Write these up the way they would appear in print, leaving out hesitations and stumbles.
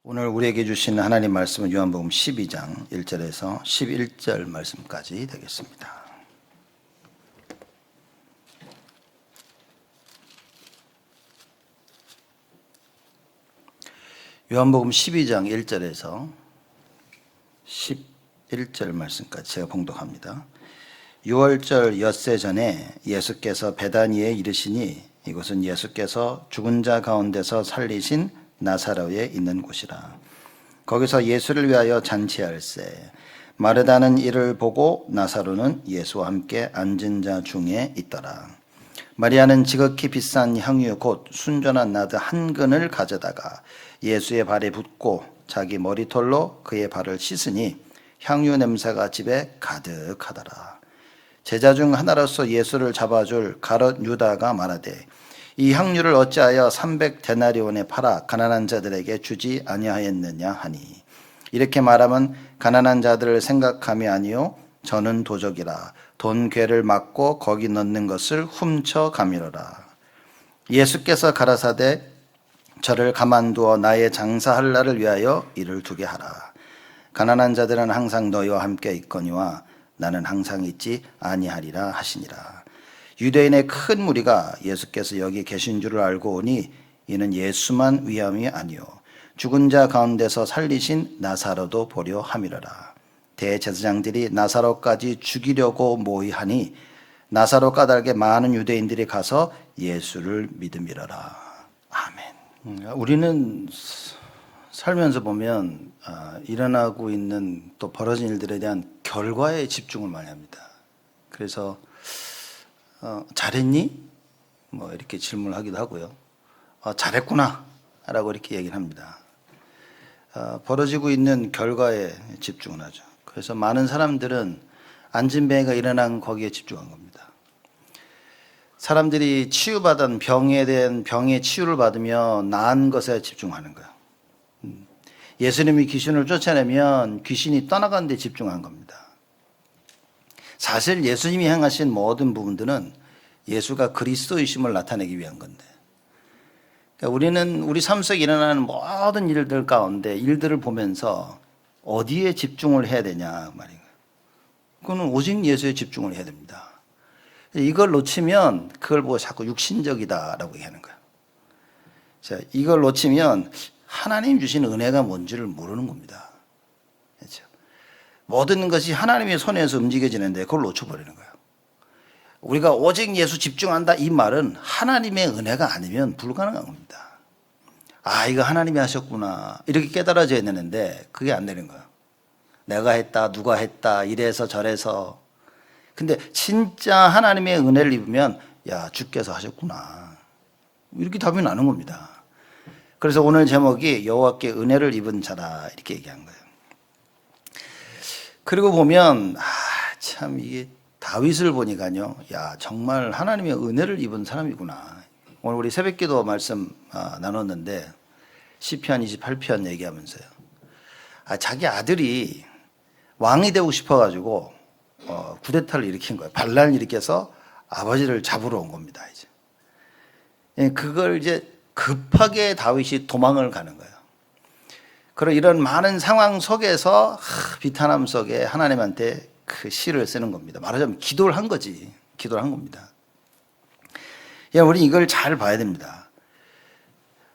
오늘 우리에게 주신 하나님 말씀은 요한복음 12장 1절에서 11절 말씀까지 되겠습니다. 요한복음 12장 1절에서 11절 말씀까지 제가 봉독합니다. 6월절 엿새 전에 예수께서 베다니에 이르시니 이곳은 예수께서 죽은 자 가운데서 살리신 나사로에 있는 곳이라. 거기서 예수를 위하여 잔치할세. 마르다는 이를 보고 나사로는 예수와 함께 앉은 자 중에 있더라. 마리아는 지극히 비싼 향유 곧 순전한 나드 한 근을 가져다가 예수의 발에 붓고 자기 머리털로 그의 발을 씻으니 향유 냄새가 집에 가득하더라. 제자 중 하나로서 예수를 잡아줄 가롯 유다가 말하되 이 향유를 어찌하여 300데나리온에 팔아 가난한 자들에게 주지 아니하였느냐 하니, 이렇게 말하면 가난한 자들을 생각함이 아니요 저는 도적이라 돈 궤를 막고 거기 넣는 것을 훔쳐 가미러라. 예수께서 가라사대 저를 가만두어 나의 장사할 날을 위하여 이를 두게 하라. 가난한 자들은 항상 너희와 함께 있거니와 나는 항상 있지 아니하리라 하시니라. 유대인의 큰 무리가 예수께서 여기 계신 줄을 알고 오니 이는 예수만 위함이 아니요 죽은 자 가운데서 살리신 나사로도 보려 함이러라. 대제사장들이 나사로까지 죽이려고 모의하니 나사로 까닭에 많은 유대인들이 가서 예수를 믿음이러라. 아멘. 우리는 살면서 보면 일어나고 있는 또 벌어진 일들에 대한 결과에 집중을 많이 합니다. 그래서 잘했니? 뭐 이렇게 질문을 하기도 하고요. 잘했구나 라고 이렇게 얘기를 합니다. 벌어지고 있는 결과에 집중을 하죠. 그래서 많은 사람들은 안진뱅이가 일어난 거기에 집중한 겁니다. 사람들이 치유받은 병에 대한 병의 치유를 받으며 나은 것에 집중하는 거예요. 예수님이 귀신을 쫓아내면 귀신이 떠나가는 데 집중한 겁니다. 사실 예수님이 행하신 모든 부분들은 예수가 그리스도이심을 나타내기 위한 건데, 그러니까 우리는 우리 삶 속에 일어나는 모든 일들 가운데 일들을 보면서 어디에 집중을 해야 되냐 말이에요. 그거는 오직 예수에 집중을 해야 됩니다. 이걸 놓치면 그걸 보고 자꾸 육신적이다라고 얘기하는 거예요. 자, 이걸 놓치면 하나님 주신 은혜가 뭔지를 모르는 겁니다. 그렇죠? 모든 것이 하나님의 손에서 움직여지는데 그걸 놓쳐버리는 거예요. 우리가 오직 예수 집중한다 이 말은 하나님의 은혜가 아니면 불가능한 겁니다. 이거 하나님이 하셨구나 이렇게 깨달아져야 되는데 그게 안 되는 거예요. 내가 했다 누가 했다 이래서 저래서. 근데 진짜 하나님의 은혜를 입으면 야 주께서 하셨구나 이렇게 답이 나는 겁니다. 그래서 오늘 제목이 여호와께 은혜를 입은 자라 이렇게 얘기한 거예요. 그리고 보면 참 이게 다윗을 보니까요, 야 정말 하나님의 은혜를 입은 사람이구나. 오늘 우리 새벽기도 말씀 나눴는데 시편 28편 얘기하면서요, 자기 아들이 왕이 되고 싶어가지고 쿠데타를 일으킨 거예요. 반란을 일으켜서 아버지를 잡으러 온 겁니다. 이제 그걸 이제 급하게 다윗이 도망을 가는 거예요. 그런 이런 많은 상황 속에서 비탄함 속에 하나님한테 그 시를 쓰는 겁니다. 말하자면 기도를 한 거지. 기도를 한 겁니다. 우리 이걸 잘 봐야 됩니다.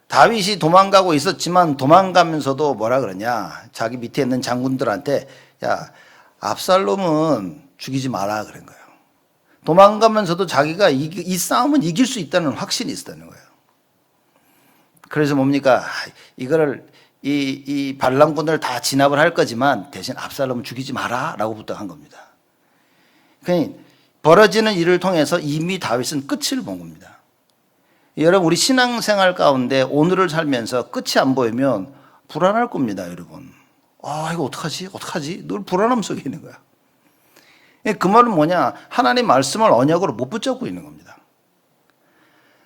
다윗이 도망가고 있었지만 도망가면서도 뭐라 그러냐, 자기 밑에 있는 장군들한테 야 압살롬은 죽이지 마라 그런 거예요. 도망가면서도 자기가 이 싸움은 이길 수 있다는 확신이 있었다는 거예요. 그래서 뭡니까, 이거를 이 반란군을 다 진압을 할 거지만 대신 압살롬을 죽이지 마라 라고 부탁한 겁니다. 그러니까 벌어지는 일을 통해서 이미 다윗은 끝을 본 겁니다. 여러분, 우리 신앙생활 가운데 오늘을 살면서 끝이 안 보이면 불안할 겁니다. 여러분, 이거 어떡하지 늘 불안함 속에 있는 거야. 그 말은 뭐냐, 하나님 말씀을 언약으로 못 붙잡고 있는 겁니다.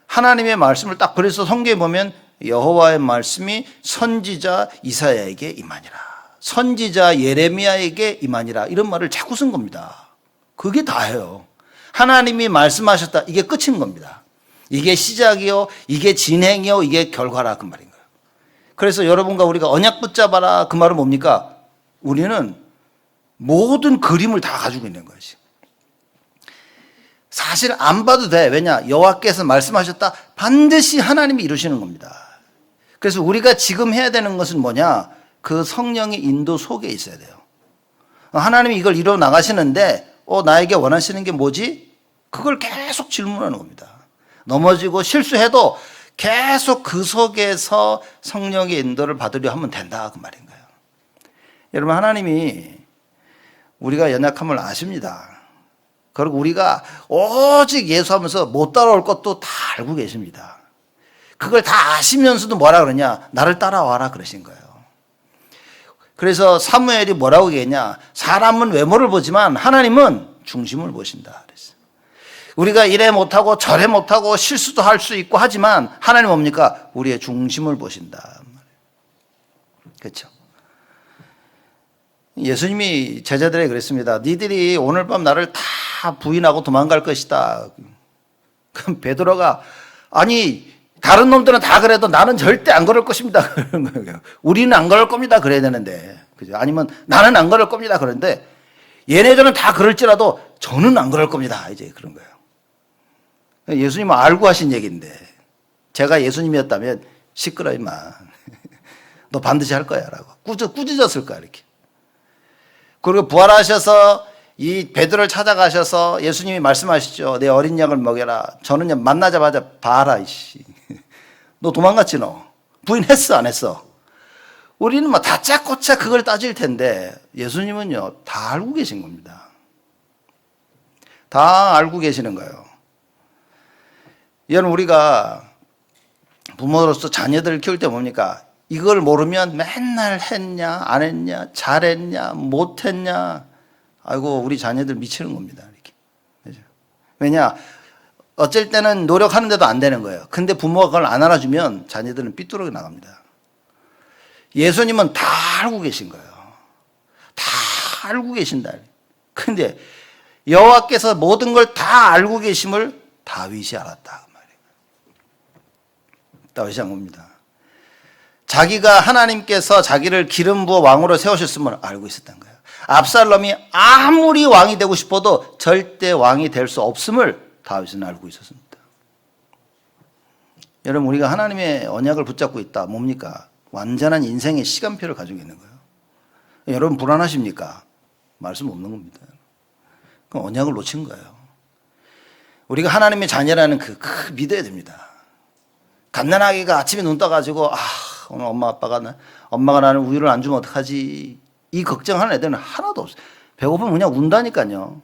하나님의 말씀을 딱, 그래서 성경에 보면 여호와의 말씀이 선지자 이사야에게 임하니라, 선지자 예레미야에게 임하니라, 이런 말을 자꾸 쓴 겁니다. 그게 다예요. 하나님이 말씀하셨다, 이게 끝인 겁니다. 이게 시작이요, 이게 진행이요, 이게 결과라 그 말인 거예요. 그래서 여러분과 우리가 언약 붙잡아라 그 말은 뭡니까? 우리는 모든 그림을 다 가지고 있는 것이. 사실 안 봐도 돼. 왜냐? 여호와께서 말씀하셨다. 반드시 하나님이 이루시는 겁니다. 그래서 우리가 지금 해야 되는 것은 뭐냐? 그 성령의 인도 속에 있어야 돼요. 하나님이 이걸 이루어 나가시는데 나에게 원하시는 게 뭐지? 그걸 계속 질문하는 겁니다. 넘어지고 실수해도 계속 그 속에서 성령의 인도를 받으려 하면 된다 그 말인 거예요. 여러분, 하나님이 우리가 연약함을 아십니다. 그리고 우리가 오직 예수하면서 못 따라올 것도 다 알고 계십니다. 그걸 다 아시면서도 뭐라 그러냐? 나를 따라와라 그러신 거예요. 그래서 사무엘이 뭐라고 얘기했냐? 사람은 외모를 보지만 하나님은 중심을 보신다 그랬어요. 우리가 이래 못하고 저래 못하고 실수도 할 수 있고 하지만 하나님 뭡니까? 우리의 중심을 보신다. 그렇죠? 예수님이 제자들에게 그랬습니다. 니들이 오늘 밤 나를 다 부인하고 도망갈 것이다. 그럼 베드로가 아니 다른 놈들은 다 그래도 나는 절대 안 그럴 것입니다. 그런 거예요. 우리는 안 그럴 겁니다. 그래야 되는데. 그죠? 아니면 나는 안 그럴 겁니다. 그런데 얘네들은 다 그럴지라도 저는 안 그럴 겁니다. 이제 그런 거예요. 예수님은 알고 하신 얘기인데 제가 예수님이었다면 시끄러 임마. 너 반드시 할 거야 라고 꾸짖었을 거야 이렇게. 그리고 부활하셔서 이 베드로를 찾아가셔서 예수님이 말씀하시죠. 내 어린 양을 먹여라. 저는 만나자마자 봐라 이씨. 너 도망갔지 너. 부인했어 안 했어? 우리는 뭐 다짜고짜 그걸 따질 텐데 예수님은요 다 알고 계신 겁니다. 다 알고 계시는 거예요. 여러분, 우리가 부모로서 자녀들을 키울 때 뭡니까? 이걸 모르면 맨날 했냐 안 했냐 잘했냐 못했냐. 아이고 우리 자녀들 미치는 겁니다. 이렇게. 그렇죠? 왜냐? 어쩔 때는 노력하는데도 안 되는 거예요. 근데 부모가 그걸 안 알아주면 자녀들은 삐뚤어져 나갑니다. 예수님은 다 알고 계신 거예요. 다 알고 계신다. 근데 여호와께서 모든 걸 다 알고 계심을 다윗이 알았다. 다윗이 안 겁니다. 자기가 하나님께서 자기를 기름 부어 왕으로 세우셨음을 알고 있었던 거예요. 압살롬이 아무리 왕이 되고 싶어도 절대 왕이 될 수 없음을 다윗은 알고 있었습니다. 여러분, 우리가 하나님의 언약을 붙잡고 있다. 뭡니까? 완전한 인생의 시간표를 가지고 있는 거예요. 여러분 불안하십니까? 말씀 없는 겁니다. 그럼 언약을 놓친 거예요. 우리가 하나님의 자녀라는 그 믿어야 됩니다. 갓난아기가 아침에 눈 떠가지고 오늘 엄마가 나는 우유를 안 주면 어떡하지? 이 걱정하는 애들은 하나도 없어요. 배고프면 그냥 운다니까요.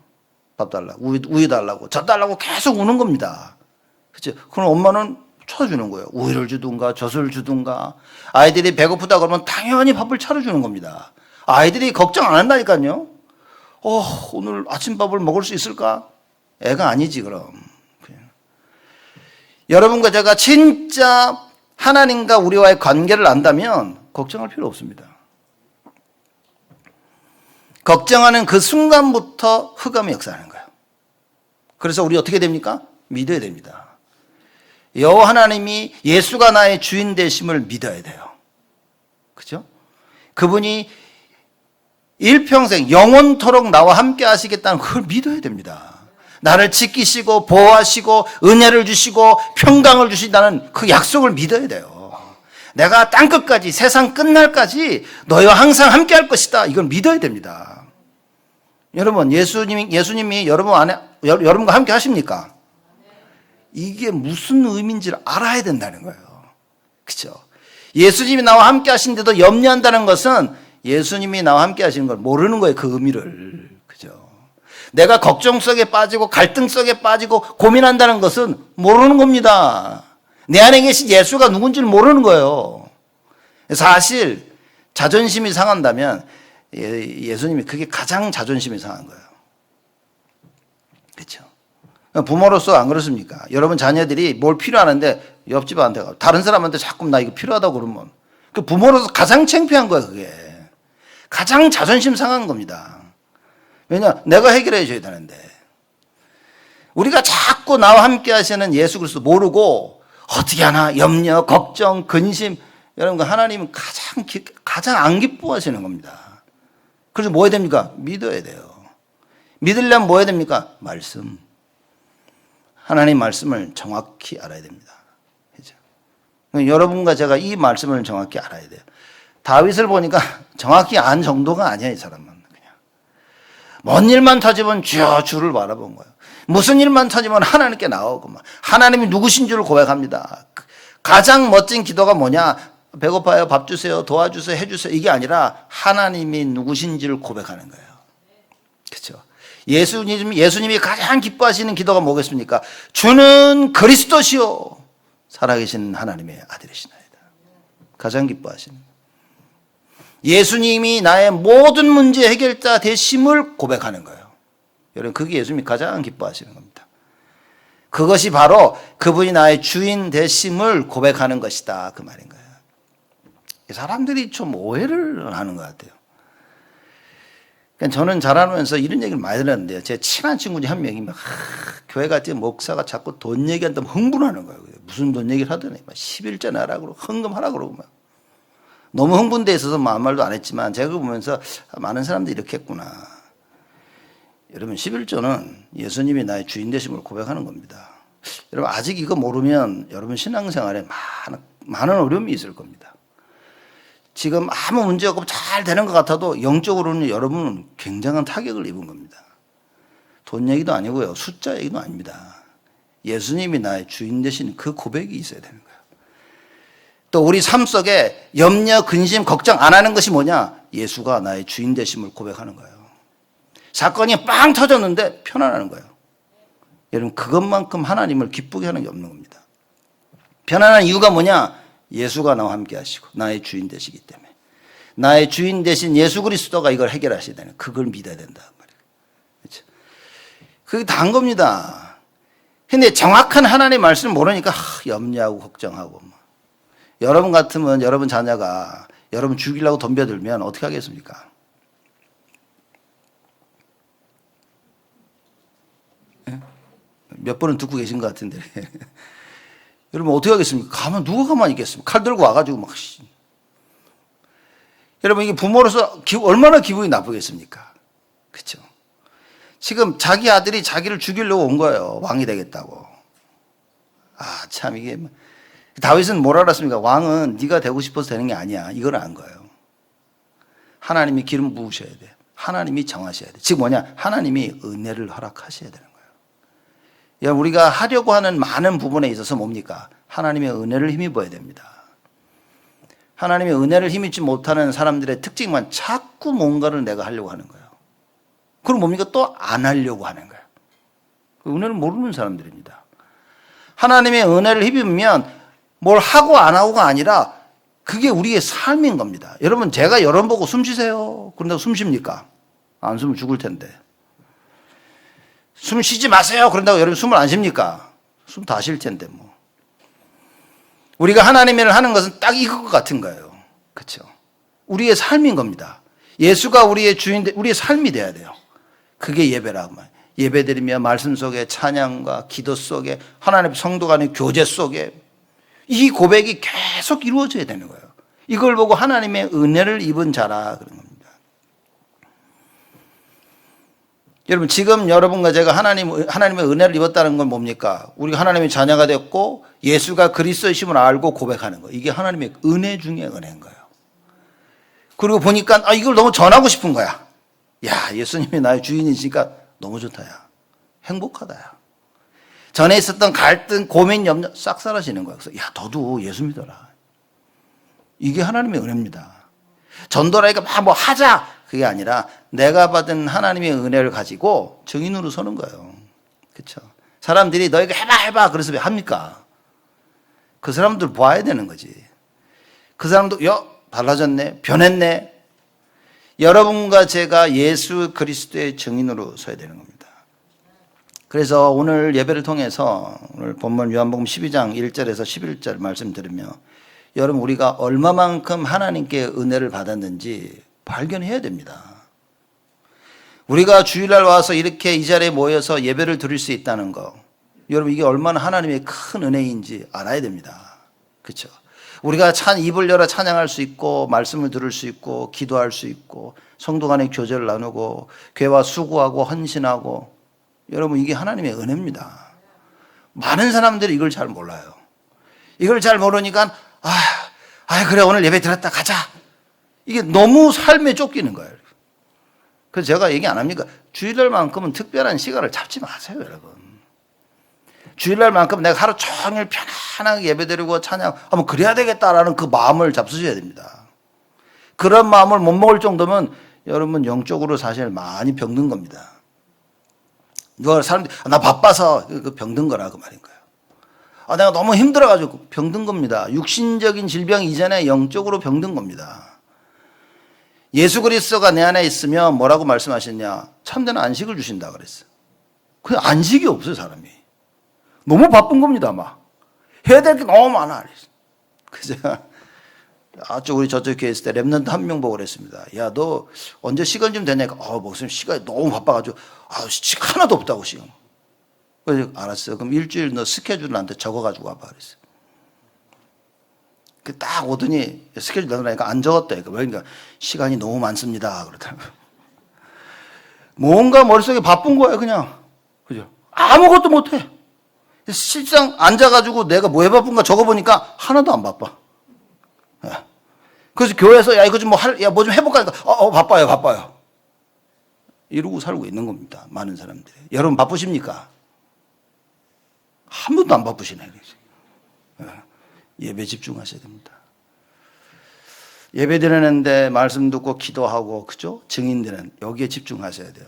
밥 달라고 우유 달라고 젖 달라고 계속 우는 겁니다. 그렇죠? 그럼 엄마는 쳐주는 거예요. 우유를 주든가 젖을 주든가. 아이들이 배고프다 그러면 당연히 밥을 차려주는 겁니다. 아이들이 걱정 안 한다니까요. 오늘 아침밥을 먹을 수 있을까? 애가 아니지 그럼. 여러분과 제가 진짜 하나님과 우리와의 관계를 안다면 걱정할 필요 없습니다. 걱정하는 그 순간부터 흑암이 역사하는 거예요. 그래서 우리 어떻게 됩니까? 믿어야 됩니다. 여호와 하나님이 예수가 나의 주인 되심을 믿어야 돼요. 그죠? 그분이 일평생 영원토록 나와 함께 하시겠다는 그걸 믿어야 됩니다. 나를 지키시고 보호하시고 은혜를 주시고 평강을 주신다는 그 약속을 믿어야 돼요. 내가 땅끝까지 세상 끝날까지 너희와 항상 함께 할 것이다. 이걸 믿어야 됩니다. 여러분, 예수님이 여러분과 함께 하십니까? 이게 무슨 의미인지를 알아야 된다는 거예요. 그렇죠? 예수님이 나와 함께 하신데도 염려한다는 것은 예수님이 나와 함께 하시는 걸 모르는 거예요. 그 의미를. 그죠? 내가 걱정 속에 빠지고 갈등 속에 빠지고 고민한다는 것은 모르는 겁니다. 내 안에 계신 예수가 누군지를 모르는 거예요. 사실 자존심이 상한다면 예수님이 그게 가장 자존심이 상한 거예요. 그렇죠? 부모로서 안 그렇습니까? 여러분 자녀들이 뭘 필요하는데 옆집한테 가고 다른 사람한테 자꾸 나 이거 필요하다고 그러면 그 부모로서 가장 창피한 거예요. 그게 가장 자존심 상한 겁니다. 왜냐? 내가 해결해 줘야 되는데 우리가 자꾸 나와 함께 하시는 예수 그리스도 모르고 어떻게 하나 염려, 걱정, 근심 여러분, 하나님은 가장 안 기뻐하시는 겁니다. 그래서 뭐 해야 됩니까? 믿어야 돼요. 믿으려면 뭐 해야 됩니까? 말씀. 하나님 말씀을 정확히 알아야 됩니다. 그렇죠? 여러분과 제가 이 말씀을 정확히 알아야 돼요. 다윗을 보니까 정확히 안 정도가 아니야, 이 사람은. 그냥 먼 일만 터지면 주를 바라본 거예요. 무슨 일만 터지면 하나님께 나오고 막 하나님이 누구신 줄을 고백합니다. 가장 멋진 기도가 뭐냐? 배고파요, 밥 주세요, 도와주세요, 해주세요. 이게 아니라 하나님이 누구신지를 고백하는 거예요. 그렇죠? 예수님이 가장 기뻐하시는 기도가 뭐겠습니까? 주는 그리스도시요 살아계신 하나님의 아들이시나이다. 가장 기뻐하시는. 예수님이 나의 모든 문제 해결자 되심을 고백하는 거예요. 여러분, 그게 예수님이 가장 기뻐하시는 겁니다. 그것이 바로 그분이 나의 주인 되심을 고백하는 것이다, 그 말인 거예요. 사람들이 좀 오해를 하는 것 같아요. 저는 자라면서 이런 얘기를 많이 들었는데요. 제 친한 친구 중 한 명이 막 교회 갔더니 목사가 자꾸 돈 얘기한다면 흥분하는 거예요. 무슨 돈 얘기를 하더니 막 11조 내라 그러고 헌금하라 그러고 막. 너무 흥분돼 있어서 아무 말도 안 했지만 제가 보면서 많은 사람들이 이렇게 했구나. 여러분, 11조는 예수님이 나의 주인 되심을 고백하는 겁니다. 여러분, 아직 이거 모르면 여러분 신앙생활에 많은 어려움이 있을 겁니다. 지금 아무 문제 없고 잘 되는 것 같아도 영적으로는 여러분은 굉장한 타격을 입은 겁니다. 돈 얘기도 아니고요. 숫자 얘기도 아닙니다. 예수님이 나의 주인 되신 그 고백이 있어야 되는 거예요. 또 우리 삶 속에 염려, 근심, 걱정 안 하는 것이 뭐냐? 예수가 나의 주인 되심을 고백하는 거예요. 사건이 빵 터졌는데 편안한 거예요. 여러분, 그것만큼 하나님을 기쁘게 하는 게 없는 겁니다. 편안한 이유가 뭐냐? 예수가 나와 함께 하시고 나의 주인 되시기 때문에. 나의 주인 되신 예수 그리스도가 이걸 해결하셔야 되는, 그걸 믿어야 된다 말이에요. 그렇죠? 그게 다 한 겁니다. 근데 정확한 하나님의 말씀을 모르니까 염려하고 걱정하고. 여러분 같으면 여러분 자녀가 여러분 죽이려고 덤벼들면 어떻게 하겠습니까? 몇 번은 듣고 계신 것 같은데. 여러분 어떻게 하겠습니까? 누가 가만히 있겠습니까? 칼 들고 와가지고 막. 여러분, 이게 부모로서 얼마나 기분이 나쁘겠습니까? 그렇죠? 지금 자기 아들이 자기를 죽이려고 온 거예요. 왕이 되겠다고. 참 이게. 다윗은 뭘 알았습니까? 왕은 네가 되고 싶어서 되는 게 아니야. 이걸 안 거예요. 하나님이 기름 부으셔야 돼. 하나님이 정하셔야 돼. 즉 뭐냐? 하나님이 은혜를 허락하셔야 되는 거예요. 우리가 하려고 하는 많은 부분에 있어서 뭡니까? 하나님의 은혜를 힘입어야 됩니다. 하나님의 은혜를 힘입지 못하는 사람들의 특징만 자꾸 뭔가를 내가 하려고 하는 거예요. 그럼 뭡니까? 또 안 하려고 하는 거예요. 은혜를 모르는 사람들입니다. 하나님의 은혜를 힘입으면 뭘 하고 안 하고가 아니라 그게 우리의 삶인 겁니다. 여러분, 제가 여러분 보고 숨 쉬세요. 그런다고 숨 쉽니까? 안 쉬면 죽을 텐데. 숨 쉬지 마세요. 그런다고 여러분 숨을 안 쉽니까? 숨 다 쉴 텐데 뭐. 우리가 하나님의 일을 하는 것은 딱 이것 같은 거예요. 그렇죠? 우리의 삶인 겁니다. 예수가 우리의 주인, 우리의 삶이 돼야 돼요. 그게 예배라고 말이에요. 예배드리며 말씀 속에 찬양과 기도 속에 하나님의 성도 간의 교제 속에 이 고백이 계속 이루어져야 되는 거예요. 이걸 보고 하나님의 은혜를 입은 자라 그런 겁니다. 여러분, 지금 여러분과 제가 하나님의 은혜를 입었다는 건 뭡니까? 우리가 하나님의 자녀가 됐고 예수가 그리스도이심을 알고 고백하는 거. 이게 하나님의 은혜 중에 은혜인 거예요. 그리고 보니까 이걸 너무 전하고 싶은 거야. 야, 예수님이 나의 주인이시니까 너무 좋다, 야. 행복하다, 야. 전에 있었던 갈등, 고민, 염려 싹 사라지는 거야. 그래서 야, 너도 예수 믿어라. 이게 하나님의 은혜입니다. 전도라니까 막 뭐 하자. 그게 아니라 내가 받은 하나님의 은혜를 가지고 증인으로 서는 거예요. 그렇죠? 사람들이 너희가 해봐. 그래서 왜 합니까? 그 사람들 봐야 되는 거지. 그 사람도 달라졌네, 변했네. 여러분과 제가 예수 그리스도의 증인으로 서야 되는 겁니다. 그래서 오늘 예배를 통해서 오늘 본문 요한복음 12장 1절에서 11절 말씀 들으며 여러분, 우리가 얼마만큼 하나님께 은혜를 받았는지 발견해야 됩니다. 우리가 주일날 와서 이렇게 이 자리에 모여서 예배를 드릴 수 있다는 거, 여러분, 이게 얼마나 하나님의 큰 은혜인지 알아야 됩니다. 그렇죠? 우리가 입을 열어 찬양할 수 있고 말씀을 들을 수 있고 기도할 수 있고 성도 간의 교제를 나누고 교회와 수고하고 헌신하고, 여러분 이게 하나님의 은혜입니다. 많은 사람들이 이걸 잘 몰라요. 이걸 잘 모르니까 그래 오늘 예배 드렸다 가자. 이게 너무 삶에 쫓기는 거예요. 그래서 제가 얘기 안 합니까? 주일날만큼은 특별한 시간을 잡지 마세요, 여러분. 주일날만큼 내가 하루 종일 편안하게 예배드리고 찬양하면 그래야 되겠다라는 그 마음을 잡수셔야 됩니다. 그런 마음을 못 먹을 정도면 여러분 영적으로 사실 많이 병든 겁니다. 누가 사람들이 나 바빠서 그 병든 거라 그 말인 거예요. 내가 너무 힘들어가지고 병든 겁니다. 육신적인 질병 이전에 영적으로 병든 겁니다. 예수 그리스도가 내 안에 있으면 뭐라고 말씀하셨냐? 참된 안식을 주신다 그랬어요. 그 안식이 없어요, 사람이. 너무 바쁜 겁니다, 막. 해야 될 게 너무 많아. 그래서 우리 저쪽 교회 있을 때 랩런트 한 명 보고 그랬습니다. 야, 너 언제 시간 좀 되냐니까, 목사님 시간이 너무 바빠가지고, 시간 하나도 없다고, 지금. 그래서 알았어요. 그럼 일주일 너 스케줄 나한테 적어가지고 와봐. 그랬어요. 딱 오더니 스케줄 넣으라니까 안 적었다. 그러니까 시간이 너무 많습니다. 그러더라고요. 뭔가 머릿속에 바쁜 거예요, 그냥. 그죠? 아무것도 못해. 실상 앉아가지고 내가 뭐에 바쁜가 적어보니까 하나도 안 바빠. 그래서 교회에서 이거 좀 뭐 좀 해볼까 하니까 바빠요. 이러고 살고 있는 겁니다. 많은 사람들이. 여러분 바쁘십니까? 한 번도 안 바쁘시네. 예배 집중하셔야 됩니다. 예배 드리는데 말씀 듣고 기도하고, 그죠? 증인들은 여기에 집중하셔야 돼요.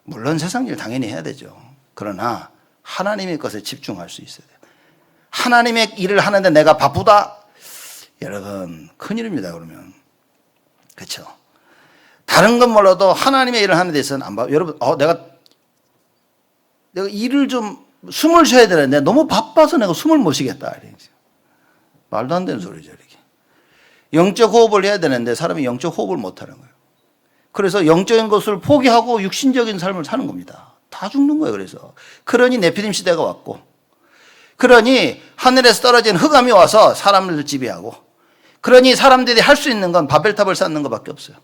물론 세상 일 당연히 해야 되죠. 그러나 하나님의 것에 집중할 수 있어야 돼요. 하나님의 일을 하는데 내가 바쁘다? 여러분 큰일입니다. 그러면. 그렇죠? 다른 건 몰라도 하나님의 일을 하는 데 있어서는 안 바빠. 여러분 내가 일을 좀 숨을 쉬어야 되는데 너무 바빠서 내가 숨을 못 쉬겠다. 말도 안 되는 소리죠. 이렇게. 영적 호흡을 해야 되는데 사람이 영적 호흡을 못 하는 거예요. 그래서 영적인 것을 포기하고 육신적인 삶을 사는 겁니다. 다 죽는 거예요. 그러니 네피림 시대가 왔고, 그러니 하늘에서 떨어진 흑암이 와서 사람을 지배하고, 그러니 사람들이 할 수 있는 건 바벨탑을 쌓는 것밖에 없어요.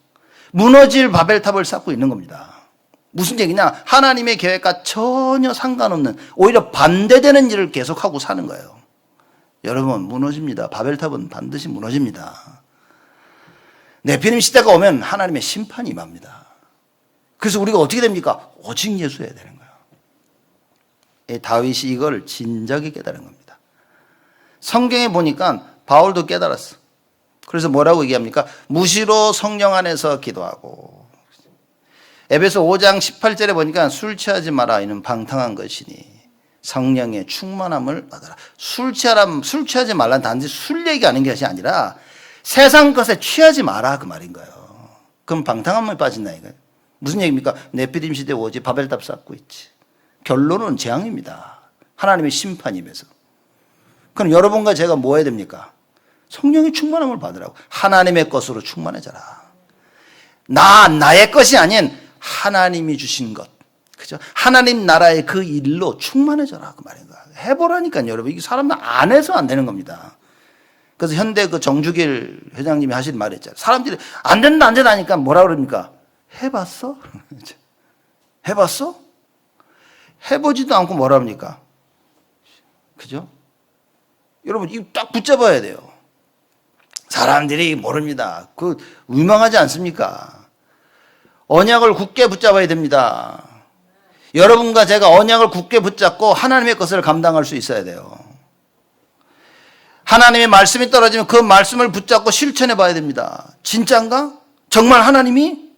무너질 바벨탑을 쌓고 있는 겁니다. 무슨 얘기냐? 하나님의 계획과 전혀 상관없는, 오히려 반대되는 일을 계속하고 사는 거예요. 여러분 무너집니다. 바벨탑은 반드시 무너집니다. 네피림 시대가 오면 하나님의 심판이 임합니다. 그래서 우리가 어떻게 됩니까? 오직 예수해야 되는 거예요. 다윗이 이걸 진작에 깨달은 겁니다. 성경에 보니까 바울도 깨달았어. 그래서 뭐라고 얘기합니까? 무시로 성령 안에서 기도하고. 에베소 5장 18절에 보니까 술 취하지 마라. 이는 방탕한 것이니 성령의 충만함을 받아라. 술 취하지 말란 단지 술 얘기하는 것이 아니라 세상 것에 취하지 마라 그 말인 거예요. 그럼 방탕함을 빠진다 이거예요. 무슨 얘기입니까? 네피림 시대 오지 바벨탑 쌓고 있지. 결론은 재앙입니다. 하나님의 심판이면서. 그럼 여러분과 제가 뭐 해야 됩니까? 성령의 충만함을 받으라고. 하나님의 것으로 충만해져라. 나의 것이 아닌 하나님이 주신 것. 그죠? 하나님 나라의 그 일로 충만해져라. 그 말인 거야. 해보라니까요, 여러분. 이게 사람은 안 해서 안 되는 겁니다. 그래서 현대 그 정주길 회장님이 하신 말이 있잖아요. 사람들이 안 된다, 안 된다 하니까 뭐라 그럽니까? 해봤어? 해봤어? 해보지도 않고 뭐라 합니까? 그죠? 여러분, 이거 딱 붙잡아야 돼요. 사람들이 모릅니다. 그, 유명하지 않습니까? 언약을 굳게 붙잡아야 됩니다. 여러분과 제가 언약을 굳게 붙잡고 하나님의 것을 감당할 수 있어야 돼요. 하나님의 말씀이 떨어지면 그 말씀을 붙잡고 실천해 봐야 됩니다. 진짠가? 정말 하나님이?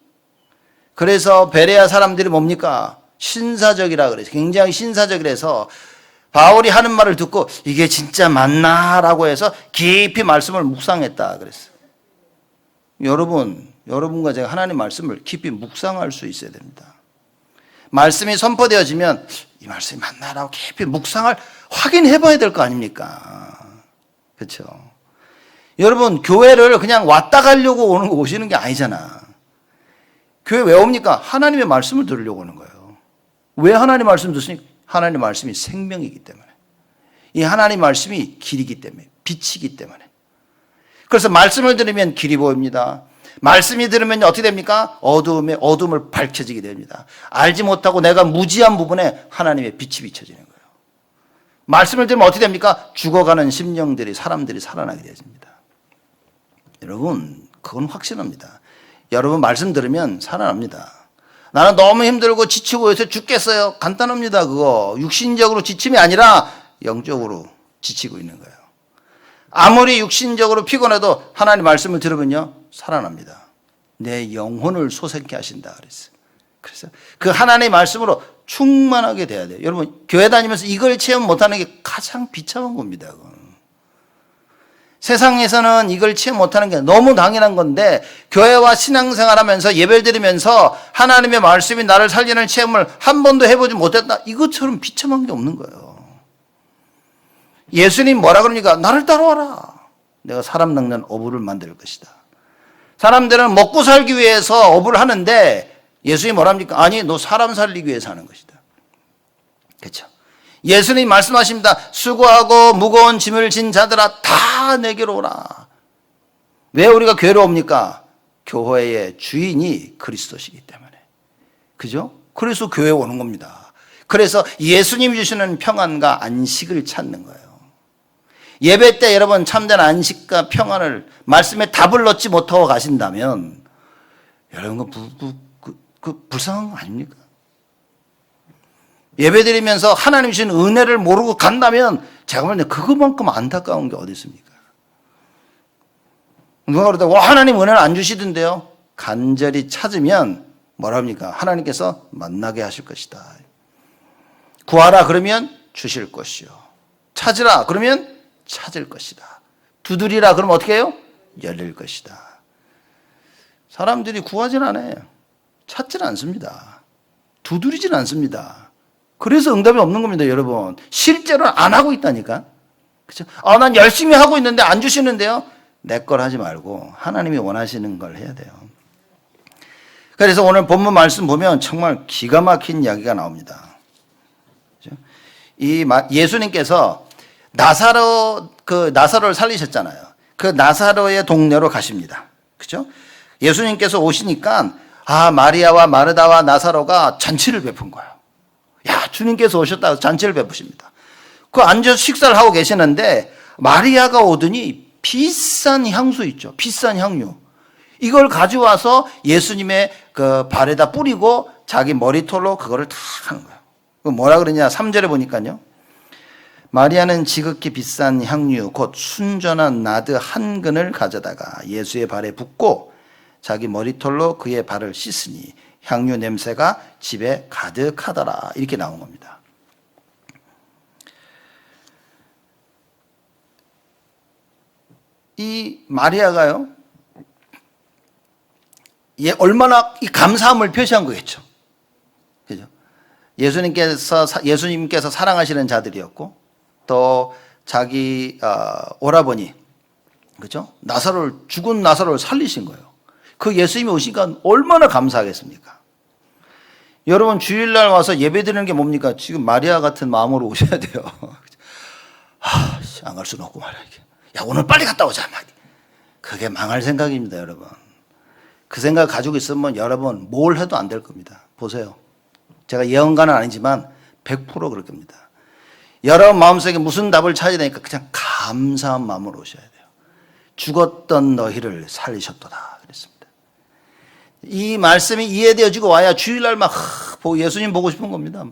그래서 베레아 사람들이 뭡니까? 신사적이라 그래서 굉장히 신사적이라서 바울이 하는 말을 듣고 이게 진짜 맞나라고 해서 깊이 말씀을 묵상했다 그랬어요. 여러분과 제가 하나님 말씀을 깊이 묵상할 수 있어야 됩니다. 말씀이 선포되어지면 이 말씀이 맞나라고 깊이 묵상을 확인해 봐야 될 거 아닙니까? 그렇죠? 여러분 교회를 그냥 왔다 가려고 오시는 게 아니잖아. 교회 왜 옵니까? 하나님의 말씀을 들으려고 오는 거예요. 왜 하나님 말씀 듣습니까? 하나님 말씀이 생명이기 때문에. 이 하나님 말씀이 길이기 때문에 빛이기 때문에. 그래서 말씀을 들으면 길이 보입니다. 말씀이 들으면 어떻게 됩니까? 어둠을 밝혀지게 됩니다. 알지 못하고 내가 무지한 부분에 하나님의 빛이 비춰지는 거예요. 말씀을 들으면 어떻게 됩니까? 죽어가는 심령들이, 사람들이 살아나게 되십니다. 여러분, 그건 확실합니다. 여러분 말씀 들으면 살아납니다. 나는 너무 힘들고 지치고 요새 죽겠어요. 간단합니다. 그거 육신적으로 지침이 아니라 영적으로 지치고 있는 거예요. 아무리 육신적으로 피곤해도 하나님 말씀을 들으면요 살아납니다. 내 영혼을 솟게 하신다 그랬어요. 그래서 그 하나님의 말씀으로 충만하게 돼야 돼요. 여러분 교회 다니면서 이걸 체험 못하는 게 가장 비참한 겁니다. 그건. 세상에서는 이걸 체험 못하는 게 너무 당연한 건데 교회와 신앙생활하면서 예배를 드리면서 하나님의 말씀이 나를 살리는 체험을 한 번도 해보지 못했다. 이것처럼 비참한 게 없는 거예요. 예수님 뭐라 그러니까 나를 따라와라. 내가 사람 낚는 어부를 만들 것이다. 사람들은 먹고 살기 위해서 어부를 하는데 예수님이 뭐라 합니까? 아니 너 사람 살리기 위해서 하는 것이다. 그렇죠? 예수님 말씀하십니다. 수고하고 무거운 짐을 진 자들아 다 내게로 오라. 왜 우리가 교회로 옵니까? 교회의 주인이 그리스도시기 때문에. 그죠? 그래서 교회에 오는 겁니다. 그래서 예수님이 주시는 평안과 안식을 찾는 거예요. 예배 때 여러분 참된 안식과 평안을 말씀에 답을 얻지 못하고 가신다면 여러분 그 불쌍한 거 아닙니까? 예배 드리면서 하나님 주신 은혜를 모르고 간다면 제가 볼 때 그것만큼 안타까운 게 어디 있습니까? 누가 그러다 와 하나님 은혜를 안 주시던데요. 간절히 찾으면 뭐라 합니까? 하나님께서 만나게 하실 것이다. 구하라 그러면 주실 것이요. 찾으라 그러면 찾을 것이다. 두드리라 그러면 어떻게 해요? 열릴 것이다. 사람들이 구하진 않아요. 찾질 않습니다. 두드리진 않습니다. 그래서 응답이 없는 겁니다, 여러분. 실제로는 안 하고 있다니까. 그렇죠? 난 열심히 하고 있는데 안 주시는데요. 내 걸 하지 말고 하나님이 원하시는 걸 해야 돼요. 그래서 오늘 본문 말씀 보면 정말 기가 막힌 이야기가 나옵니다. 그렇죠? 예수님께서 나사로를 살리셨잖아요. 그 나사로의 동네로 가십니다. 그렇죠? 예수님께서 오시니까 마리아와 마르다와 나사로가 잔치를 베푼 거예요. 야, 주님께서 오셨다고 잔치를 베푸십니다. 그 앉아서 식사를 하고 계시는데 마리아가 오더니 비싼 향수 있죠. 비싼 향유. 이걸 가져와서 예수님의 그 발에다 뿌리고 자기 머리털로 그거를 다 하는 거예요. 뭐라 그러냐? 3절에 보니까요. 마리아는 지극히 비싼 향유 곧 순전한 나드 한 근을 가져다가 예수의 발에 붓고 자기 머리털로 그의 발을 씻으니 향유 냄새가 집에 가득하더라. 이렇게 나온 겁니다. 이 마리아가요, 얼마나 이 감사함을 표시한 거겠죠. 그죠? 예수님께서 사랑하시는 자들이었고, 또 자기 오라버니, 그죠? 죽은 나사로를 살리신 거예요. 그 예수님이 오시니까 얼마나 감사하겠습니까? 여러분 주일날 와서 예배드리는 게 뭡니까? 지금 마리아 같은 마음으로 오셔야 돼요. 안 갈 수는 없고 말이야. 야 오늘 빨리 갔다 오자. 그게 망할 생각입니다, 여러분. 그 생각 가지고 있으면 여러분 뭘 해도 안 될 겁니다. 보세요. 제가 예언가는 아니지만 100% 그럴 겁니다. 여러분 마음속에 무슨 답을 찾아야 되니까 그냥 감사한 마음으로 오셔야 돼요. 죽었던 너희를 살리셨도다 그랬습니다. 이 말씀이 이해되어지고 와야 주일날 막 예수님 보고 싶은 겁니다.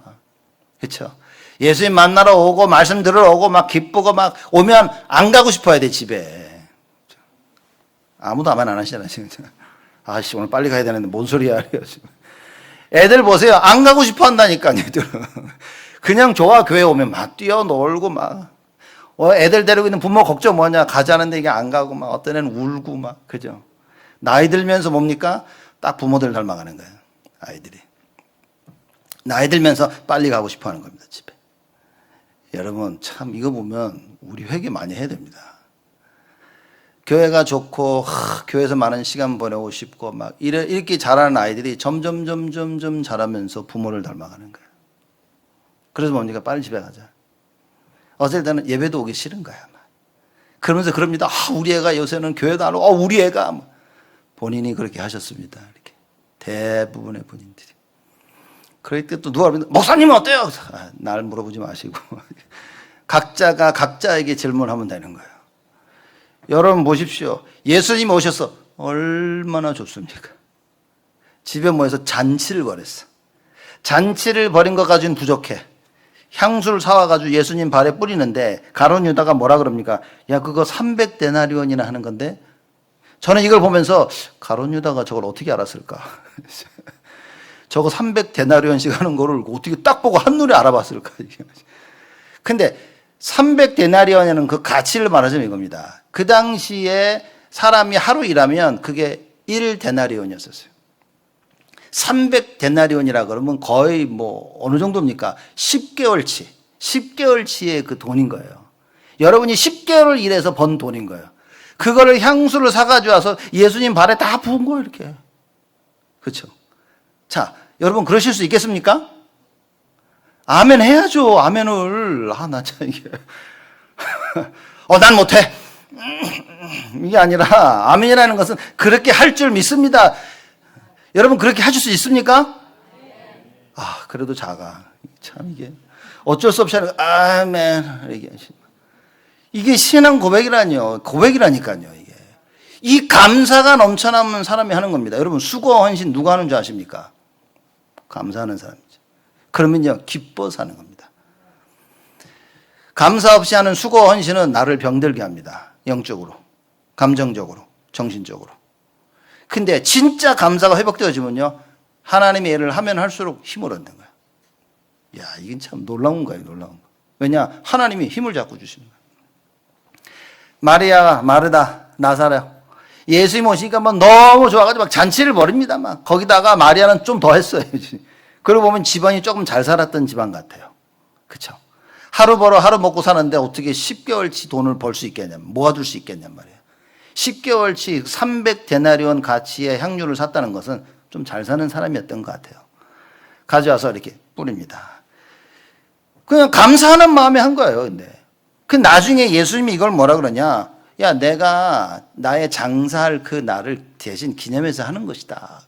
그렇죠? 예수님 만나러 오고 말씀 들으러 오고 막 기쁘고 막 오면 안 가고 싶어야 돼 집에. 아무도 말 안 하시잖아요. 아씨 오늘 빨리 가야 되는데 뭔 소리야. 애들 보세요. 안 가고 싶어 한다니까 애들은. 그냥 좋아. 교회 오면 막 뛰어놀고 막 애들 데리고 있는 부모 걱정 뭐냐. 가자는데 이게 안 가고 막 어떤 애는 울고 막 그죠. 나이 들면서 뭡니까? 딱 부모들 닮아가는 거예요. 아이들이. 나이 들면서 빨리 가고 싶어 하는 겁니다. 집에. 여러분 참 이거 보면 우리 회개 많이 해야 됩니다. 교회가 좋고 교회에서 많은 시간 보내고 싶고 막 이렇게 자라는 아이들이 점점 자라면서 부모를 닮아가는 거예요. 그래서 뭡니까? 빨리 집에 가자. 어쩔 때는 예배도 오기 싫은 거야. 그러면서 그럽니다. 우리 애가 요새는 교회도 안 오고, 우리 애가. 본인이 그렇게 하셨습니다. 이렇게. 대부분의 본인들이. 그럴 때 또 누가 그러면, 목사님은 어때요? 날 물어보지 마시고. 각자가 각자에게 질문하면 되는 거예요. 여러분 보십시오. 예수님 오셔서 얼마나 좋습니까? 집에 모여서 잔치를 벌였어. 잔치를 벌인 것 가지고는 부족해. 향수를 사와가지고 예수님 발에 뿌리는데 가룟 유다가 뭐라 그럽니까? 야, 그거 300데나리온이나 하는 건데. 저는 이걸 보면서 가룟 유다가 저걸 어떻게 알았을까? 저거 300데나리온씩 하는 거를 어떻게 딱 보고 한눈에 알아봤을까? 근데 300데나리온이라는 그 가치를 말하자면 이겁니다. 그 당시에 사람이 하루 일하면 그게 1데나리온이었어요. 300데나리온이라 그러면 거의 어느 정도입니까? 10개월치의 그 돈인 거예요. 여러분이 10개월을 일해서 번 돈인 거예요. 그거를 향수를 사가지고 와서 예수님 발에 다 부은 거예요, 이렇게. 그렇죠? 자, 여러분 그러실 수 있겠습니까? 아멘 해야죠, 아멘을. 나 참 이게. 난 못해. 이게 아니라, 아멘이라는 것은 그렇게 할 줄 믿습니다. 여러분 그렇게 하실 수 있습니까? 그래도 작아. 참 이게 어쩔 수 없이 하는 거. 아멘. 이게 신앙 고백이라니까요. 이게 이 감사가 넘쳐나는 사람이 하는 겁니다. 여러분 수고와 헌신 누가 하는 줄 아십니까? 감사하는 사람이죠. 그러면요 기뻐서 하는 겁니다. 감사 없이 하는 수고와 헌신은 나를 병들게 합니다. 영적으로, 감정적으로, 정신적으로. 근데 진짜 감사가 회복되어지면요 하나님의 일을 하면 할수록 힘을 얻는 거야. 이건 참 놀라운 거예요. 놀라운 거. 왜냐? 하나님이 힘을 자꾸 주시는 거야. 마리아, 마르다, 나사렛. 예수님 오시니까 너무 좋아가지고 막 잔치를 벌입니다. 거기다가 마리아는 좀 더 했어요. 그러고 보면 집안이 조금 잘 살았던 집안 같아요. 그쵸? 하루 벌어 하루 먹고 사는데 어떻게 10개월치 돈을 벌 수 있겠냐, 모아둘 수 있겠냔 말이에요. 10개월치 300데나리온 가치의 향유를 샀다는 것은 좀 잘 사는 사람이었던 것 같아요. 가져와서 이렇게 뿌립니다. 그냥 감사하는 마음에 한 거예요. 근데 그 나중에 예수님이 이걸 뭐라 그러냐? 야, 내가 나의 장사할 그 날을 대신 기념해서 하는 것이다.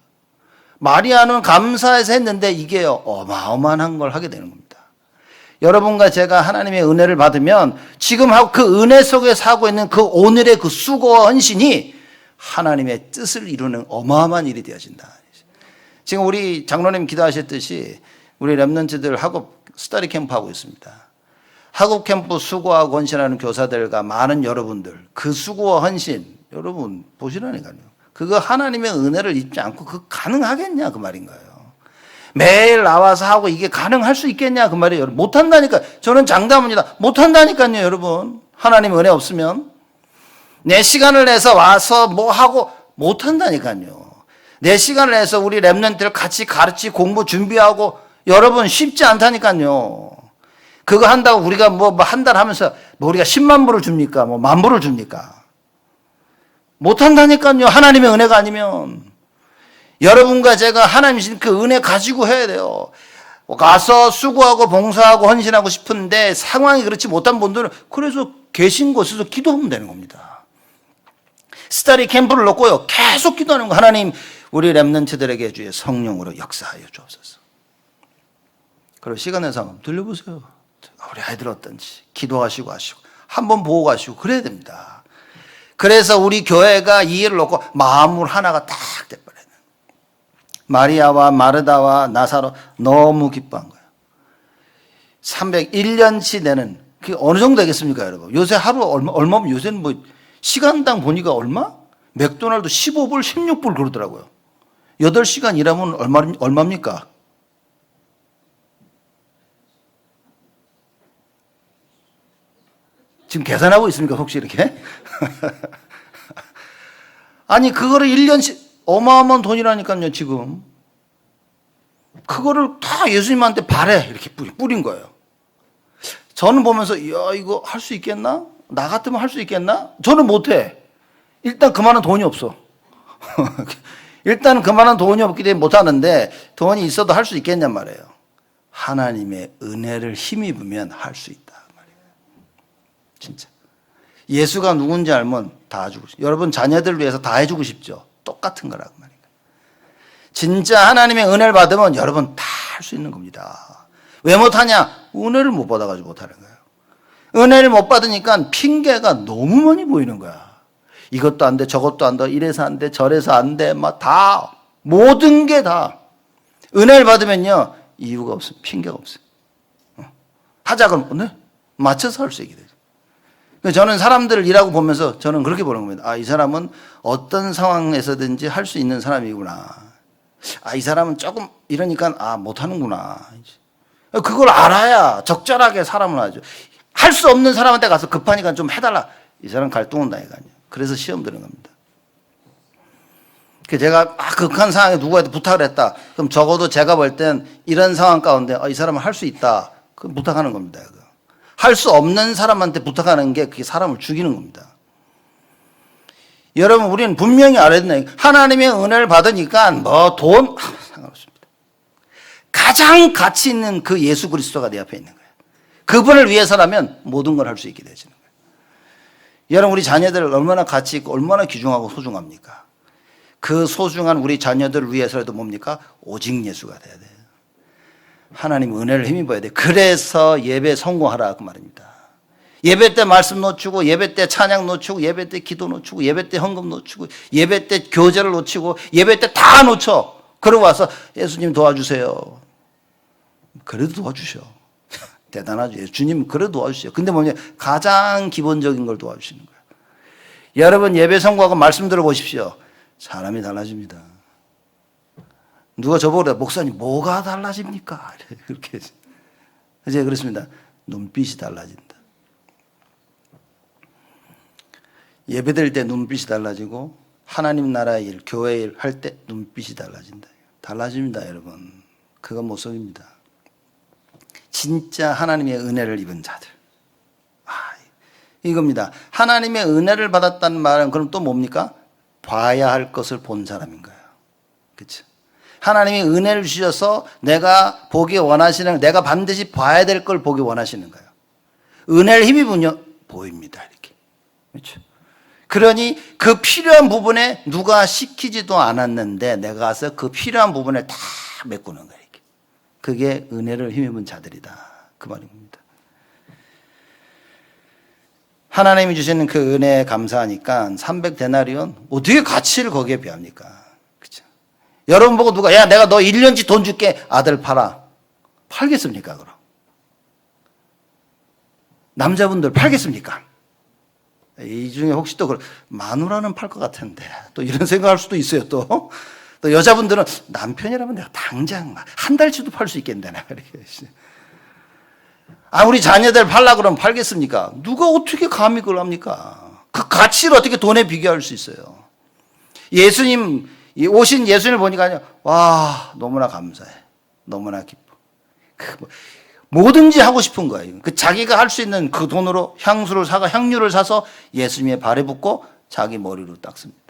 마리아는 감사해서 했는데 이게 어마어마한 걸 하게 되는 겁니다. 여러분과 제가 하나님의 은혜를 받으면 지금 그 은혜 속에서 하고 있는 그 오늘의 그 수고와 헌신이 하나님의 뜻을 이루는 어마어마한 일이 되어진다. 지금 우리 장로님 기도하셨듯이 우리 렘넌트들 학업 스터디 캠프 하고 있습니다. 학업 캠프 수고하고 헌신하는 교사들과 많은 여러분들 그 수고와 헌신 여러분 보시라니까요. 그거 하나님의 은혜를 입지 않고 그거 가능하겠냐 그 말인 거예요. 매일 나와서 하고 이게 가능할 수 있겠냐 그 말이에요. 못한다니까. 저는 장담합니다. 못한다니까요 여러분. 하나님의 은혜 없으면 내 시간을 내서 와서 뭐 하고 못한다니까요. 내 시간을 내서 우리 렘넌트를 같이 가르치고 공부 준비하고 여러분 쉽지 않다니까요. 그거 한다고 우리가 한 달 하면서 우리가 10만 불을 줍니까? 10,000불을 줍니까? 못한다니까요. 하나님의 은혜가 아니면. 여러분과 제가 하나님 주신 그 은혜 가지고 해야 돼요. 가서 수고하고 봉사하고 헌신하고 싶은데 상황이 그렇지 못한 분들은 그래서 계신 곳에서 기도하면 되는 겁니다. 스터디 캠프를 놓고요. 계속 기도하는 거. 하나님 우리 렘넌트들에게 주의 성령으로 역사하여 주옵소서. 그리고 시간 내서 한번 들려보세요. 우리 아이들 어떤지 기도하시고 하시고 한번 보고 가시고 그래야 됩니다. 그래서 우리 교회가 이 일을 놓고 마음을 하나가 딱 돼버려요. 마리아와 마르다와 나사로 너무 기뻐한 거예요. 301년치 내는 그게 어느 정도 되겠습니까 여러분? 요새 하루 얼마면 요새는 시간당 보니까 얼마? 맥도날드 15불 16불 그러더라고요. 8시간 일하면 얼마입니까? 지금 계산하고 있습니까? 혹시 이렇게? 아니 그거를 1년씩 어마어마한 돈이라니까요 지금. 그거를 다 예수님한테 발에 이렇게 뿌린 거예요. 저는 보면서 야 이거 할 수 있겠나? 나 같으면 할 수 있겠나? 저는 못해. 일단 그만한 돈이 없어. 일단 그만한 돈이 없기 때문에 못하는데 돈이 있어도 할 수 있겠냔 말이에요. 하나님의 은혜를 힘입으면 할 수 있다 말이에요. 진짜. 예수가 누군지 알면 다 주고 싶죠. 여러분 자녀들을 위해서 다 해주고 싶죠. 똑같은 거라고 말이에요. 진짜 하나님의 은혜를 받으면 여러분 다 할 수 있는 겁니다. 왜 못하냐? 은혜를 못 받아가지고 못하는 거예요. 은혜를 못 받으니까 핑계가 너무 많이 보이는 거야. 이것도 안 돼, 저것도 안 돼, 이래서 안 돼, 저래서 안 돼, 막 다, 모든 게 다. 은혜를 받으면요, 이유가 없어요. 핑계가 없어요. 하자 그러면, 네? 맞춰서 할 수 있게 되죠. 저는 사람들을 일하고 보면서 저는 그렇게 보는 겁니다. 아, 이 사람은 어떤 상황에서든지 할 수 있는 사람이구나. 아, 이 사람은 조금 이러니까, 아, 못하는구나. 그걸 알아야 적절하게 사람을 하죠. 할 수 없는 사람한테 가서 급하니까 좀 해달라. 이 사람 갈등 온다니까요. 그래서 시험 드는 겁니다. 제가 극한 상황에 누구한테 부탁을 했다. 그럼 적어도 제가 볼 땐 이런 상황 가운데 이 사람은 할 수 있다. 그럼 부탁하는 겁니다. 할 수 없는 사람한테 부탁하는 게 그게 사람을 죽이는 겁니다. 여러분 우리는 분명히 알아야 된다. 하나님의 은혜를 받으니까 뭐 돈 상관없습니다. 가장 가치 있는 그 예수 그리스도가 내 앞에 있는 거예요. 그분을 위해서라면 모든 걸 할 수 있게 되지는 거예요. 여러분 우리 자녀들을 얼마나 가치 있고 얼마나 귀중하고 소중합니까? 그 소중한 우리 자녀들을 위해서라도 뭡니까? 오직 예수가 돼야 돼요. 하나님 은혜를 힘입어야 돼. 그래서 예배 성공하라 그 말입니다. 예배 때 말씀 놓치고 예배 때 찬양 놓치고 예배 때 기도 놓치고 예배 때 헌금 놓치고 예배 때 교제를 놓치고 예배 때 다 놓쳐. 그러고 와서 예수님 도와주세요. 그래도 도와주셔. 대단하죠. 주님 그래도 도와주세요. 근데 뭐냐? 가장 기본적인 걸 도와주시는 거예요. 여러분 예배 성공하고 말씀 들어보십시오. 사람이 달라집니다. 누가 저보고 그래, 목사님 뭐가 달라집니까? 그렇게 이제 그렇습니다. 눈빛이 달라진다. 예배드릴 때 눈빛이 달라지고 하나님 나라의 일, 교회 일 할 때 눈빛이 달라진다. 달라집니다, 여러분. 그건 못 속입니다. 진짜 하나님의 은혜를 입은 자들. 이겁니다. 하나님의 은혜를 받았다는 말은 그럼 또 뭡니까? 봐야 할 것을 본 사람인 거예요. 그렇죠? 하나님이 은혜를 주셔서 내가 보기 원하시는, 내가 반드시 봐야 될 걸 보기 원하시는 거예요. 은혜를 힘입으면요, 보입니다. 이렇게. 그렇죠? 그러니 그 필요한 부분에 누가 시키지도 않았는데 내가 가서 그 필요한 부분을 다 메꾸는 거예요. 이렇게. 그게 은혜를 힘입은 자들이다. 그 말입니다. 하나님이 주시는 그 은혜에 감사하니까 300데나리온 어떻게 가치를 거기에 비합니까? 그렇죠? 여러분 보고 누가 야 내가 너 1년치 돈 줄게 아들 팔아. 팔겠습니까 그럼? 남자분들 팔겠습니까? 이 중에 혹시 또 마누라는 팔 것 같은데 또 이런 생각할 수도 있어요. 또 여자분들은 남편이라면 내가 당장 한 달치도 팔 수 있겠네. 우리 자녀들 팔라 그러면 팔겠습니까? 누가 어떻게 감히 그걸 합니까? 그 가치를 어떻게 돈에 비교할 수 있어요? 예수님 오신 예수님을 보니까 와 너무나 감사해, 너무나 기뻐. 뭐든지 하고 싶은 거예요. 그 자기가 할 수 있는 그 돈으로 향유를 사서 예수님의 발에 붓고 자기 머리로 닦습니다.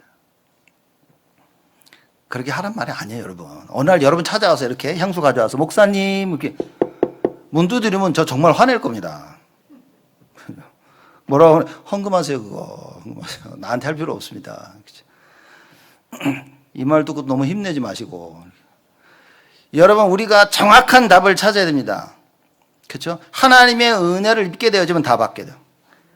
그렇게 하란 말이 아니에요, 여러분. 어느 날 여러분 찾아와서 이렇게 향수 가져와서 목사님 이렇게 문 두드리면 저 정말 화낼 겁니다. 뭐라고 하면 헌금하세요 그거. 헌금하세요. 나한테 할 필요 없습니다. 이 말 듣고 너무 힘내지 마시고. 여러분 우리가 정확한 답을 찾아야 됩니다. 그렇죠? 하나님의 은혜를 입게 되어지면 다 받게 돼요.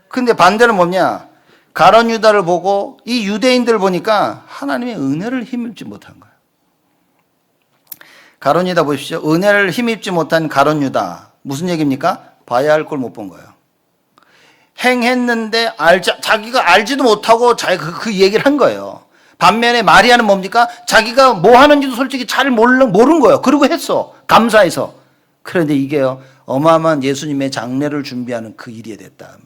근데 반대는 뭐냐? 가룟 유다를 보고 이 유대인들을 보니까 하나님의 은혜를 힘입지 못한 거예요. 가룟 유다 보십시오. 은혜를 힘입지 못한 가룟 유다. 무슨 얘기입니까? 봐야 할 걸 못 본 거예요. 행했는데 자기가 알지도 못하고 자기가 그 얘기를 한 거예요. 반면에 마리아는 뭡니까? 자기가 뭐 하는지도 솔직히 잘 모르는 거예요. 그러고 했어. 감사해서. 그런데 이게요. 어마어마한 예수님의 장례를 준비하는 그 일이 됐다.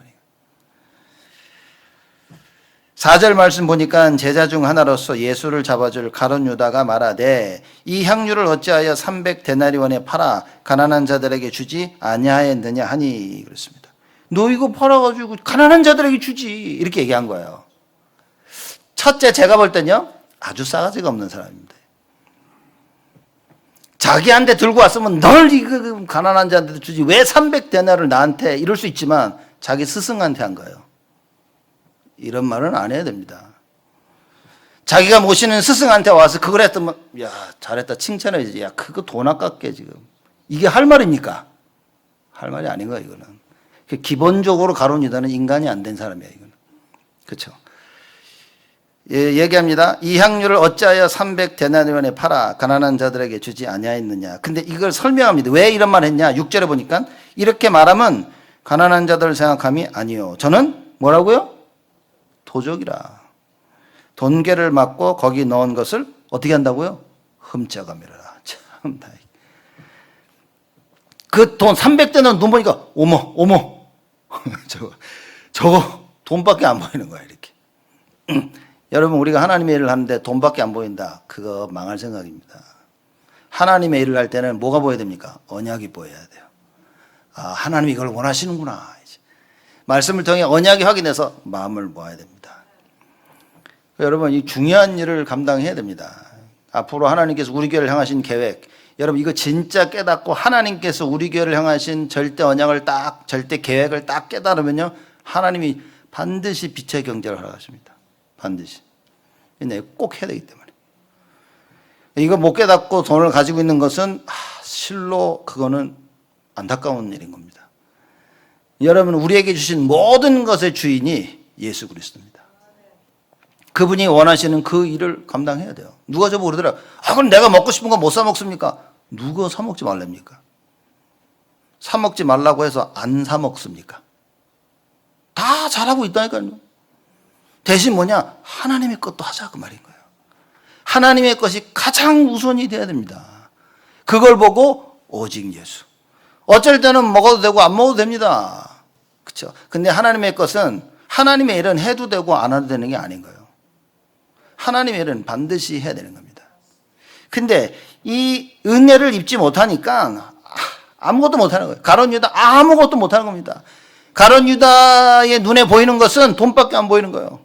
4절 말씀 보니까 제자 중 하나로서 예수를 잡아줄 가룟 유다가 말하되 이 향유를 어찌하여 300데나리온에 팔아 가난한 자들에게 주지 아니하였느냐 하니 그렇습니다. 너 이거 팔아가지고 가난한 자들에게 주지 이렇게 얘기한 거예요. 첫째 제가 볼 때는요 아주 싸가지가 없는 사람입니다. 자기한테 들고 왔으면 널 이거 가난한 자한테 주지 왜 300데나를 나한테 이럴 수 있지만 자기 스승한테 한 거예요. 이런 말은 안 해야 됩니다. 자기가 모시는 스승한테 와서 그걸 했더니 야 잘했다 칭찬해야지. 야 그거 돈 아깝게 지금. 이게 할 말입니까? 할 말이 아닌 거야 이거는. 기본적으로 가룟 유다는 인간이 안 된 사람이야 이거는. 그렇죠? 예, 얘기합니다. 이 향유를 어찌하여 300데나리온에 팔아 가난한 자들에게 주지 아니하였느냐. 근데 이걸 설명합니다. 왜 이런 말 했냐. 6절에 보니까 이렇게 말하면 가난한 자들을 생각함이 아니요. 저는 뭐라고요? 도적이라. 돈괴를 맞고 거기 넣은 것을 어떻게 한다고요? 훔쳐가미라. 참, 그 돈 300대는 눈 보니까 어머 저거 돈밖에 안 보이는 거야 이렇게. 여러분 우리가 하나님의 일을 하는데 돈밖에 안 보인다. 그거 망할 생각입니다. 하나님의 일을 할 때는 뭐가 보여야 됩니까? 언약이 보여야 돼요. 아 하나님이 이걸 원하시는구나. 말씀을 통해 언약이 확인해서 마음을 모아야 됩니다. 여러분 이 중요한 일을 감당해야 됩니다. 앞으로 하나님께서 우리 교회를 향하신 계획, 여러분 이거 진짜 깨닫고 하나님께서 우리 교회를 향하신 절대 언약을 딱, 절대 계획을 딱 깨달으면요 하나님이 반드시 빛의 경제를 허락하십니다. 반드시. 근데 꼭 해야 되기 때문에. 이거 못 깨닫고 돈을 가지고 있는 것은 실로 그거는 안타까운 일인 겁니다. 여러분 우리에게 주신 모든 것의 주인이 예수 그리스도입니다. 그분이 원하시는 그 일을 감당해야 돼요. 누가 저보고 그러더라. 그럼 내가 먹고 싶은 거 못 사 먹습니까? 누가 사 먹지 말랍니까? 사 먹지 말라고 해서 안 사 먹습니까? 다 잘하고 있다니까요. 대신 뭐냐? 하나님의 것도 하자 그 말인 거예요. 하나님의 것이 가장 우선이 돼야 됩니다. 그걸 보고 오직 예수. 어쩔 때는 먹어도 되고 안 먹어도 됩니다. 그렇죠? 근데 하나님의 것은 하나님의 일은 해도 되고 안 해도 되는 게 아닌 거예요. 하나님의 일은 반드시 해야 되는 겁니다. 근데 이 은혜를 입지 못하니까 아무것도 못하는 거예요. 가룟 유다 아무것도 못하는 겁니다. 가룟 유다의 눈에 보이는 것은 돈밖에 안 보이는 거예요.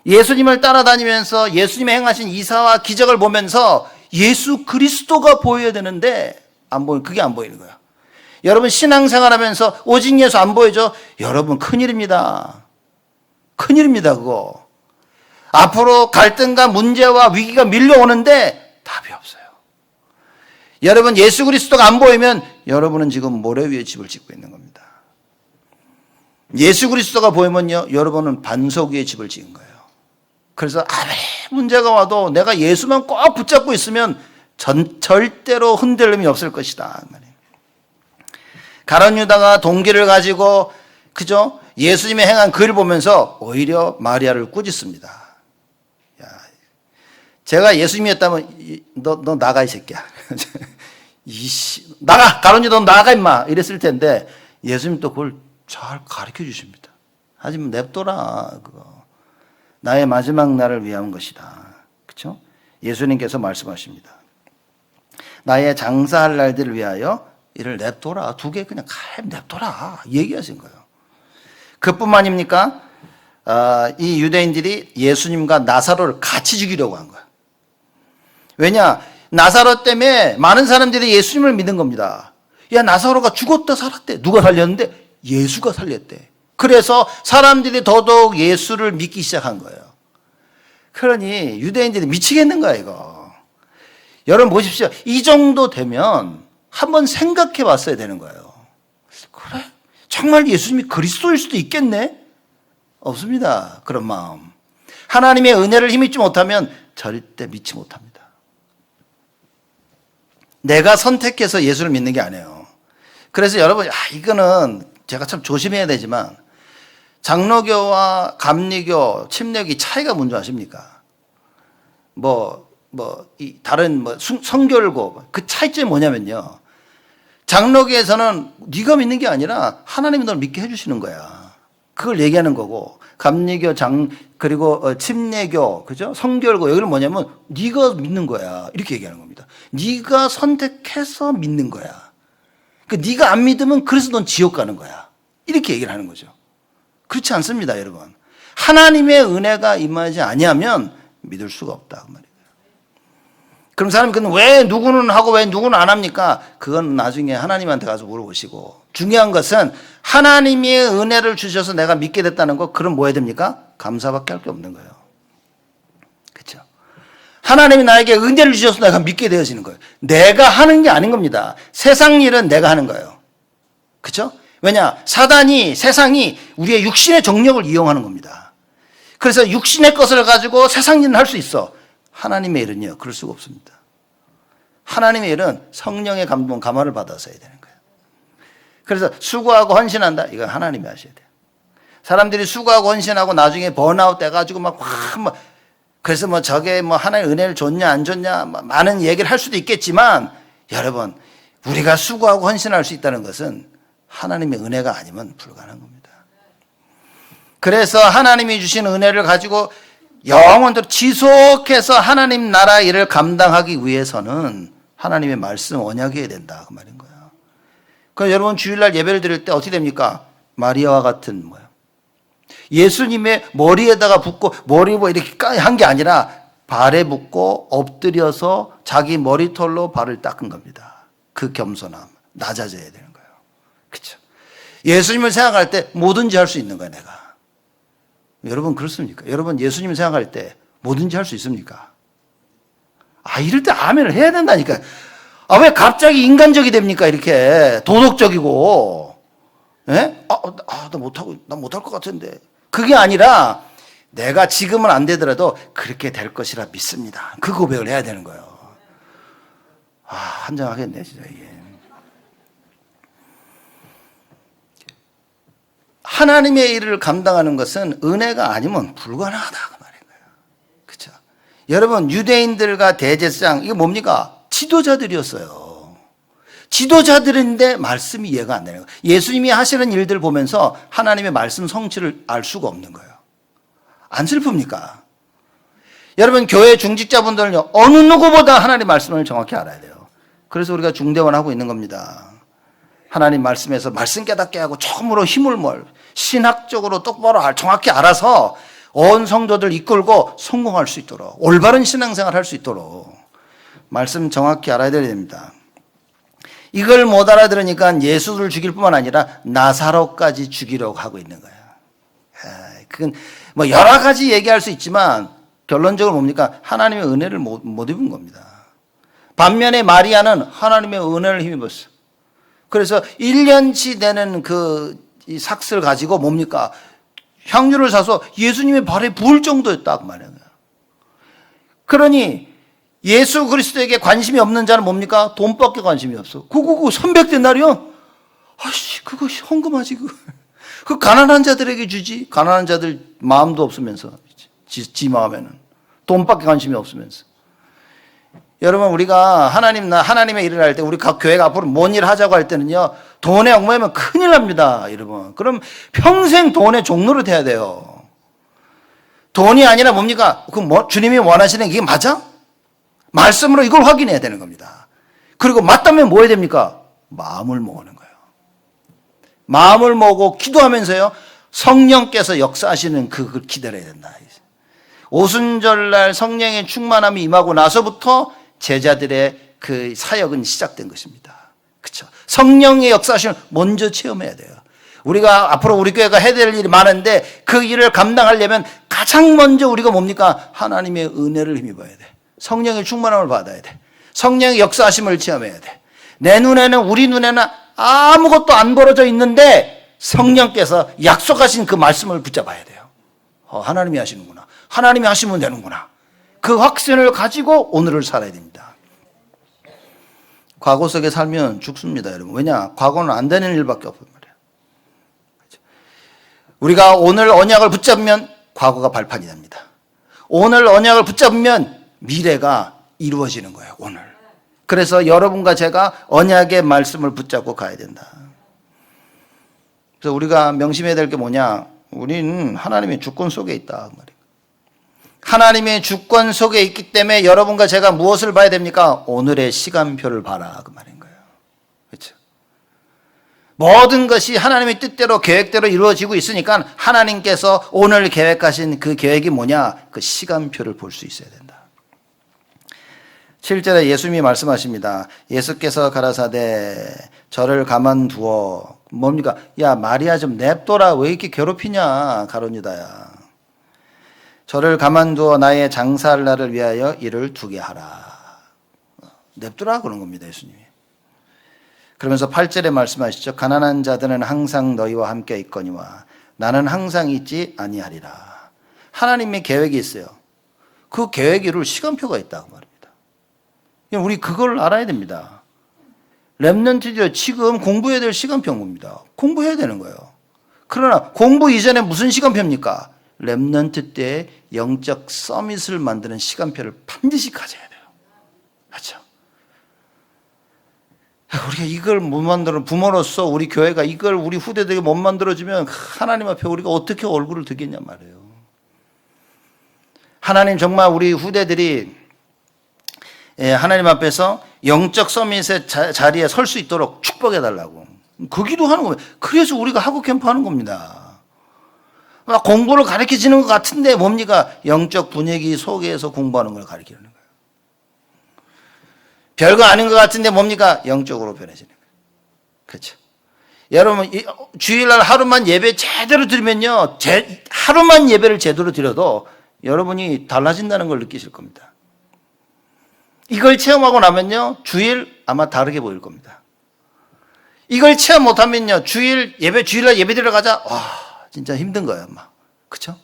예수님을 따라다니면서 예수님의 행하신 이사와 기적을 보면서 예수 그리스도가 보여야 되는데 그게 안 보이는 거예요. 여러분 신앙생활하면서 오직 예수 안 보여줘? 여러분 큰일입니다. 큰일입니다 그거. 앞으로 갈등과 문제와 위기가 밀려오는데 답이 없어요. 여러분 예수 그리스도가 안 보이면 여러분은 지금 모래 위에 집을 짓고 있는 겁니다. 예수 그리스도가 보이면요 여러분은 반석 위에 집을 지은 거예요. 그래서 아무리 문제가 와도 내가 예수만 꼭 붙잡고 있으면 절대로 흔들림이 없을 것이다. 가룟 유다가 동기를 가지고 그죠? 예수님의 행한 글을 보면서 오히려 마리아를 꾸짖습니다. 제가 예수님이었다면 너 나가 이 새끼야. 나가 가룟 유다 너 나가 임마 이랬을 텐데 예수님 또 그걸 잘 가르쳐 주십니다. 하지만 냅둬라 그거. 나의 마지막 날을 위한 것이다. 그렇죠? 예수님께서 말씀하십니다. 나의 장사할 날들을 위하여 이를 냅둬라. 두 개 그냥 칼 냅둬라. 얘기하신 거예요. 그뿐만입니까? 이 유대인들이 예수님과 나사로를 같이 죽이려고 한 거예요. 왜냐? 나사로 때문에 많은 사람들이 예수님을 믿는 겁니다. 야, 나사로가 죽었다 살았대. 누가 살렸는데? 예수가 살렸대. 그래서 사람들이 더더욱 예수를 믿기 시작한 거예요. 그러니 유대인들이 미치겠는 거야 이거. 여러분 보십시오. 이 정도 되면 한번 생각해 봤어야 되는 거예요. 그래? 정말 예수님이 그리스도일 수도 있겠네? 없습니다. 그런 마음. 하나님의 은혜를 힘입지 못하면 절대 믿지 못합니다. 내가 선택해서 예수를 믿는 게 아니에요. 그래서 여러분, 이거는 제가 참 조심해야 되지만 장로교와 감리교, 침례교 차이가 뭔지 아십니까? 다른 성결고 그 차이점이 뭐냐면요. 장로교에서는 네가 믿는 게 아니라 하나님이 널 믿게 해주시는 거야. 그걸 얘기하는 거고 감리교, 그리고 침례교, 그죠? 성결고 여기는 뭐냐면 네가 믿는 거야. 이렇게 얘기하는 겁니다. 네가 선택해서 믿는 거야. 그러니까 네가 안 믿으면 그래서 넌 지옥 가는 거야. 이렇게 얘기를 하는 거죠. 그렇지 않습니다, 여러분. 하나님의 은혜가 임하지 아니하면 믿을 수가 없다 그 말이에요. 그럼 사람은 왜 누구는 하고 왜 누구는 안 합니까? 그건 나중에 하나님한테 가서 물어보시고 중요한 것은 하나님의 은혜를 주셔서 내가 믿게 됐다는 거 그럼 뭐 해야 됩니까? 감사밖에 할 게 없는 거예요. 그렇죠? 하나님이 나에게 은혜를 주셔서 내가 믿게 되어지는 거예요. 내가 하는 게 아닌 겁니다. 세상 일은 내가 하는 거예요. 그렇죠? 왜냐? 사단이, 세상이 우리의 육신의 정력을 이용하는 겁니다. 그래서 육신의 것을 가지고 세상 일은 할 수 있어. 하나님의 일은요, 그럴 수가 없습니다. 하나님의 일은 성령의 감동, 감화를 받아서 해야 되는 거예요. 그래서 수고하고 헌신한다. 이건 하나님이 하셔야 돼요. 사람들이 수고하고 헌신하고 나중에 번아웃 돼가지고 그래서 저게 하나의 은혜를 줬냐 안 줬냐 많은 얘기를 할 수도 있겠지만, 여러분, 우리가 수고하고 헌신할 수 있다는 것은 하나님의 은혜가 아니면 불가능한 겁니다. 그래서 하나님이 주신 은혜를 가지고 영원토록 지속해서 하나님 나라 일을 감당하기 위해서는 하나님의 말씀 언약이어야 된다 그 말인 거예요. 그러니까 여러분 주일날 예배를 드릴 때 어떻게 됩니까? 마리아와 같은 예수님의 머리에다가 붓고 머리 이렇게 한 게 아니라 발에 붓고 엎드려서 자기 머리털로 발을 닦은 겁니다. 그 겸손함, 낮아져야 되는 거예요. 그렇죠? 예수님을 생각할 때 뭐든지 할 수 있는 거예요, 내가. 여러분 그렇습니까? 여러분 예수님을 생각할 때 뭐든지 할 수 있습니까? 이럴 때 아멘을 해야 된다니까. 왜 갑자기 인간적이 됩니까? 이렇게 도덕적이고, 예? 나 못할 것 같은데. 그게 아니라 내가 지금은 안 되더라도 그렇게 될 것이라 믿습니다. 그 고백을 해야 되는 거예요. 한장하겠네, 진짜 이게. 하나님의 일을 감당하는 것은 은혜가 아니면 불가능하다 그 말인 거예요. 그렇죠? 여러분 유대인들과 대제사장 이게 뭡니까? 지도자들이었어요. 지도자들인데 말씀이 이해가 안 되는 거예요. 예수님이 하시는 일들 보면서 하나님의 말씀 성취를 알 수가 없는 거예요. 안 슬픕니까? 여러분 교회 중직자분들은요 어느 누구보다 하나님 말씀을 정확히 알아야 돼요. 그래서 우리가 중대원 하고 있는 겁니다. 하나님 말씀에서 말씀 깨닫게 하고 처음으로 힘을 신학적으로 똑바로 정확히 알아서 온 성도들 이끌고 성공할 수 있도록 올바른 신앙생활 할 수 있도록 말씀 정확히 알아야 됩니다. 이걸 못 알아들으니까 예수를 죽일 뿐만 아니라 나사로까지 죽이려고 하고 있는 거예요. 그건 여러 가지 얘기할 수 있지만 결론적으로 뭡니까? 하나님의 은혜를 못 입은 겁니다. 반면에 마리아는 하나님의 은혜를 힘입었어. 그래서 1년치 되는 이 삭스를 가지고 뭡니까? 향유를 사서 예수님의 발에 부을 정도였다 그 말이에요. 그러니 예수 그리스도에게 관심이 없는 자는 뭡니까? 돈밖에 관심이 없어. 그거 300데나리온? 그거 헌금하지 그 가난한 자들에게 주지. 가난한 자들 마음도 없으면서 지 마음에는 돈밖에 관심이 없으면서. 여러분 우리가 하나님의 일을 할 때 우리 각 교회가 앞으로 뭔 일을 하자고 할 때는요 돈에 얽매이면 큰일 납니다 여러분. 그럼 평생 돈의 종로로 돼야 돼요. 돈이 아니라 뭡니까? 주님이 원하시는 게 맞아? 말씀으로 이걸 확인해야 되는 겁니다. 그리고 맞다면 뭐 해야 됩니까? 마음을 모으는 거예요. 마음을 모으고 기도하면서요 성령께서 역사하시는 그걸 기다려야 된다. 오순절날 성령의 충만함이 임하고 나서부터 제자들의 그 사역은 시작된 것입니다. 그렇죠? 성령의 역사하심을 먼저 체험해야 돼요. 우리가 앞으로 우리 교회가 해야 될 일이 많은데 그 일을 감당하려면 가장 먼저 우리가 뭡니까? 하나님의 은혜를 힘입어야 돼. 성령의 충만함을 받아야 돼. 성령의 역사하심을 체험해야 돼. 내 눈에는 우리 눈에는 아무것도 안 벌어져 있는데 성령께서 약속하신 그 말씀을 붙잡아야 돼요. 하나님이 하시는구나. 하나님이 하시면 되는구나. 그 확신을 가지고 오늘을 살아야 됩니다. 과거 속에 살면 죽습니다, 여러분. 왜냐? 과거는 안 되는 일밖에 없단 말이에요. 우리가 오늘 언약을 붙잡으면 과거가 발판이 됩니다. 오늘 언약을 붙잡으면 미래가 이루어지는 거예요, 오늘. 그래서 여러분과 제가 언약의 말씀을 붙잡고 가야 된다. 그래서 우리가 명심해야 될 게 뭐냐? 우리는 하나님의 주권 속에 있다, 그 말이에요. 하나님의 주권 속에 있기 때문에 여러분과 제가 무엇을 봐야 됩니까? 오늘의 시간표를 봐라 그 말인 거예요. 그렇죠? 모든 것이 하나님의 뜻대로 계획대로 이루어지고 있으니까 하나님께서 오늘 계획하신 그 계획이 뭐냐? 그 시간표를 볼 수 있어야 된다. 7절에 예수님이 말씀하십니다. 예수께서 가라사대 저를 가만두어 뭡니까? 야 마리아 좀 냅둬라. 왜 이렇게 괴롭히냐 가론유다야. 저를 가만두어 나의 장사할 날을 위하여 일을 두게 하라. 냅두라 그런 겁니다, 예수님이. 그러면서 8절에 말씀하시죠. 가난한 자들은 항상 너희와 함께 있거니와 나는 항상 있지 아니하리라. 하나님의 계획이 있어요. 그 계획 이룰 시간표가 있다고 말입니다. 우리 그걸 알아야 됩니다. 렘넌트들 지금 공부해야 될 시간표인 겁니다. 공부해야 되는 거예요. 그러나 공부 이전에 무슨 시간표입니까? 렘넌트 때 영적 서밋을 만드는 시간표를 반드시 가져야 돼요. 그렇죠? 우리가 이걸 못 만들어, 부모로서 우리 교회가 이걸 우리 후대들에게 못 만들어주면 하나님 앞에 우리가 어떻게 얼굴을 들겠냐 말이에요. 하나님 정말 우리 후대들이 하나님 앞에서 영적 서밋의 자리에 설 수 있도록 축복해 달라고 그 기도하는 겁니다. 그래서 우리가 학업 캠프 하는 겁니다. 공부를 가르쳐주는 것 같은데 뭡니까? 영적 분위기 속에서 공부하는 걸 가르치는 거예요. 별거 아닌 것 같은데 뭡니까? 영적으로 변해지는 거예요. 그렇죠? 여러분 주일날 하루만 예배 제대로 드리면요, 하루만 예배를 제대로 드려도 여러분이 달라진다는 걸 느끼실 겁니다. 이걸 체험하고 나면요, 주일 아마 다르게 보일 겁니다. 이걸 체험 못하면요, 주일날 예배 드리러 가자. 와, 진짜 힘든 거예요, 막. 그쵸?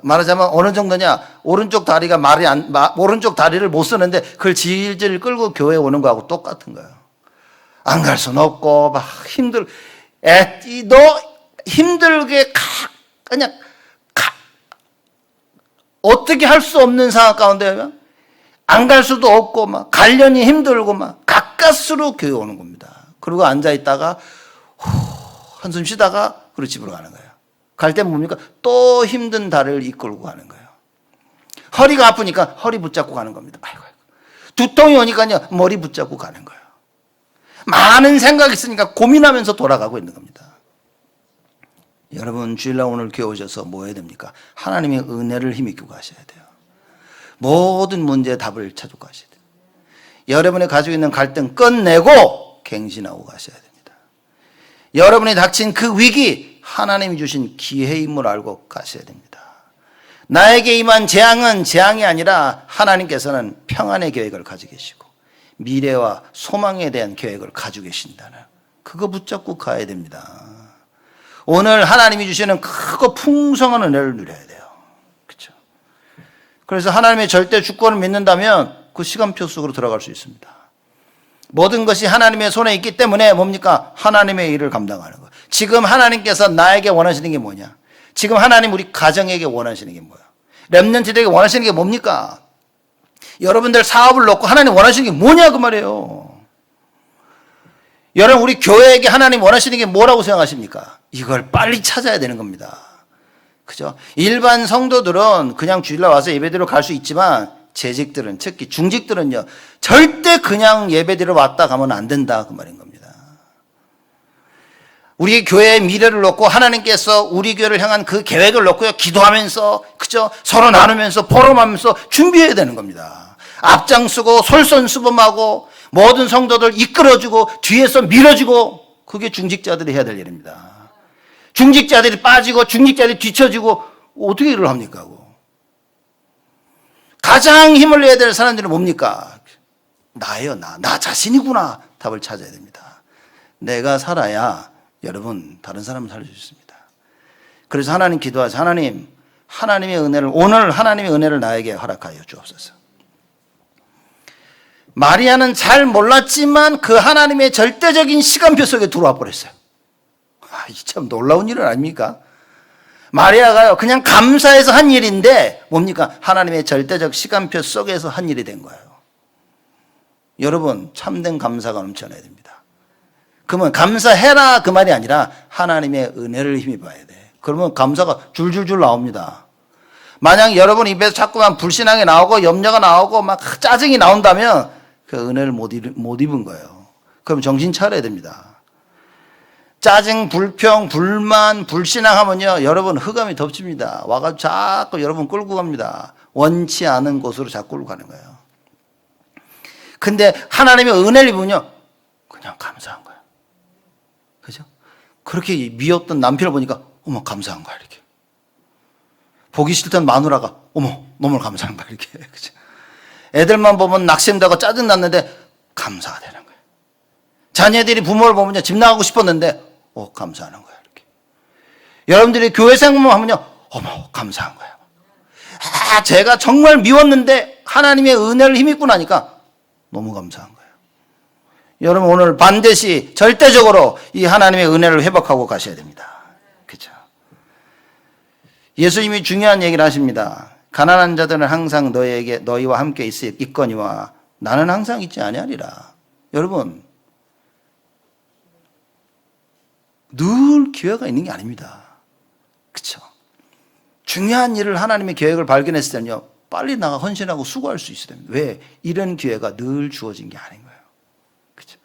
말하자면 어느 정도냐, 오른쪽 다리를 못 쓰는데 그걸 질질 끌고 교회에 오는 거하고 똑같은 거예요. 안 갈 수는 없고, 막 너 힘들게 그냥 어떻게 할 수 없는 상황 가운데 안 갈 수도 없고, 막 가려니 힘들고, 막 가까스로 교회 오는 겁니다. 그리고 앉아 있다가 한숨 쉬다가 그리고 집으로 가는 거예요. 갈 때 뭡니까? 또 힘든 다리를 이끌고 가는 거예요. 허리가 아프니까 허리 붙잡고 가는 겁니다. 아이고. 두통이 오니까요, 머리 붙잡고 가는 거예요. 많은 생각이 있으니까 고민하면서 돌아가고 있는 겁니다. 여러분 주일날 오늘 교회 오셔서 뭐 해야 됩니까? 하나님의 은혜를 힘입고 가셔야 돼요. 모든 문제의 답을 찾고 가셔야 돼요. 여러분이 가지고 있는 갈등 끝내고 갱신하고 가셔야 됩니다. 여러분이 닥친 그 위기, 하나님이 주신 기회임을 알고 가셔야 됩니다. 나에게 임한 재앙은 재앙이 아니라 하나님께서는 평안의 계획을 가지고 계시고 미래와 소망에 대한 계획을 가지고 계신다는, 그거 붙잡고 가야 됩니다. 오늘 하나님이 주시는 크고 풍성한 은혜를 누려야 돼요. 그렇죠? 그래서 하나님의 절대 주권을 믿는다면 그 시간표 속으로 들어갈 수 있습니다. 모든 것이 하나님의 손에 있기 때문에 뭡니까? 하나님의 일을 감당하는 거예요. 지금 하나님께서 나에게 원하시는 게 뭐냐? 지금 하나님 우리 가정에게 원하시는 게 뭐야? 렘넌트들에게 원하시는 게 뭡니까? 여러분들 사업을 놓고 하나님 원하시는 게 뭐냐 그 말이에요. 여러분 우리 교회에게 하나님 원하시는 게 뭐라고 생각하십니까? 이걸 빨리 찾아야 되는 겁니다. 그죠? 일반 성도들은 그냥 주일날 와서 예배드리러 갈 수 있지만 재직들은, 특히 중직들은요, 절대 그냥 예배드리러 왔다 가면 안 된다 그 말인 겁니다. 우리 교회의 미래를 놓고 하나님께서 우리 교회를 향한 그 계획을 놓고요, 기도하면서, 그죠? 서로 나누면서 포럼하면서 준비해야 되는 겁니다. 앞장서고 솔선수범하고 모든 성도들 이끌어주고 뒤에서 밀어주고, 그게 중직자들이 해야 될 일입니다. 중직자들이 빠지고 중직자들이 뒤처지고 어떻게 일을 합니까? 가장 힘을 내야 될 사람들은 뭡니까? 나예요. 나 자신이구나. 답을 찾아야 됩니다. 내가 살아야 여러분 다른 사람을 살릴 수 있습니다. 그래서 하나님 기도하세요. 하나님, 하나님의 은혜를, 오늘 하나님의 은혜를 나에게 허락하여 주옵소서. 마리아는 잘 몰랐지만 그 하나님의 절대적인 시간표 속에 들어와 버렸어요. 이 참 놀라운 일 아닙니까? 마리아가요, 그냥 감사해서 한 일인데 뭡니까? 하나님의 절대적 시간표 속에서 한 일이 된 거예요. 여러분 참된 감사가 넘쳐나야 됩니다. 그러면 감사해라 그 말이 아니라 하나님의 은혜를 힘입어야 돼. 그러면 감사가 줄줄줄 나옵니다. 만약 여러분 입에서 자꾸만 불신앙이 나오고 염려가 나오고 막 짜증이 나온다면 그 은혜를 못 입은 거예요. 그럼 정신 차려야 됩니다. 짜증, 불평, 불만, 불신앙하면요, 여러분 흑암이 덮칩니다. 와가지고 자꾸 여러분 끌고 갑니다. 원치 않은 곳으로 자꾸 끌고 가는 거예요. 근데 하나님의 은혜를 입으면요, 그냥 감사한 거예요. 그죠? 그렇게 미웠던 남편을 보니까 어머 감사한 거야 이렇게. 보기 싫던 마누라가 어머 너무 감사한 거야 이렇게. 그죠? 애들만 보면 낙심되고 짜증 났는데 감사가 되는 거예요. 자녀들이 부모를 보면요 집 나가고 싶었는데 감사하는 거예요 이렇게. 여러분들이 교회 생활만 하면요 어머 감사한 거예요. 제가 정말 미웠는데 하나님의 은혜를 힘입고 나니까 너무 감사한 거예요. 여러분 오늘 반드시 절대적으로 이 하나님의 은혜를 회복하고 가셔야 됩니다. 그렇죠? 예수님이 중요한 얘기를 하십니다. 가난한 자들은 항상 너희와 함께 있거니와 나는 항상 있지 아니하리라. 여러분 늘 기회가 있는 게 아닙니다. 그렇죠? 중요한 일을 하나님의 계획을 발견했을 때는요 빨리 나가 헌신하고 수고할 수 있어야 됩니다. 왜? 이런 기회가 늘 주어진 게 아닌 거예요. 그렇죠?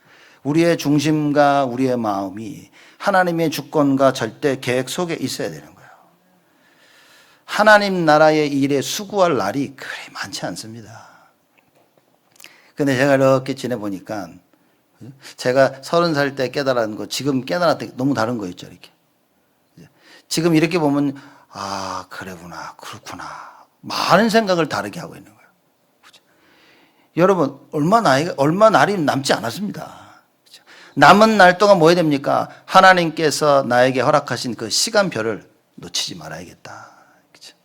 우리의 중심과 우리의 마음이 하나님의 주권과 절대 계획 속에 있어야 되는 거예요. 하나님 나라의 일에 수고할 날이 그리 많지 않습니다. 근데 제가 이렇게 지내보니까 제가 30살 때 깨달은 거 지금 깨달았을 때 너무 다른 거 있죠. 이렇게. 지금 이렇게 보면 그래구나 그렇구나 많은 생각을 다르게 하고 있는 거예요. 그렇죠? 여러분 얼마 날이 남지 않았습니다. 그렇죠? 남은 날 동안 뭐 해야 됩니까? 하나님께서 나에게 허락하신 그 시간표를 놓치지 말아야겠다. 그렇죠?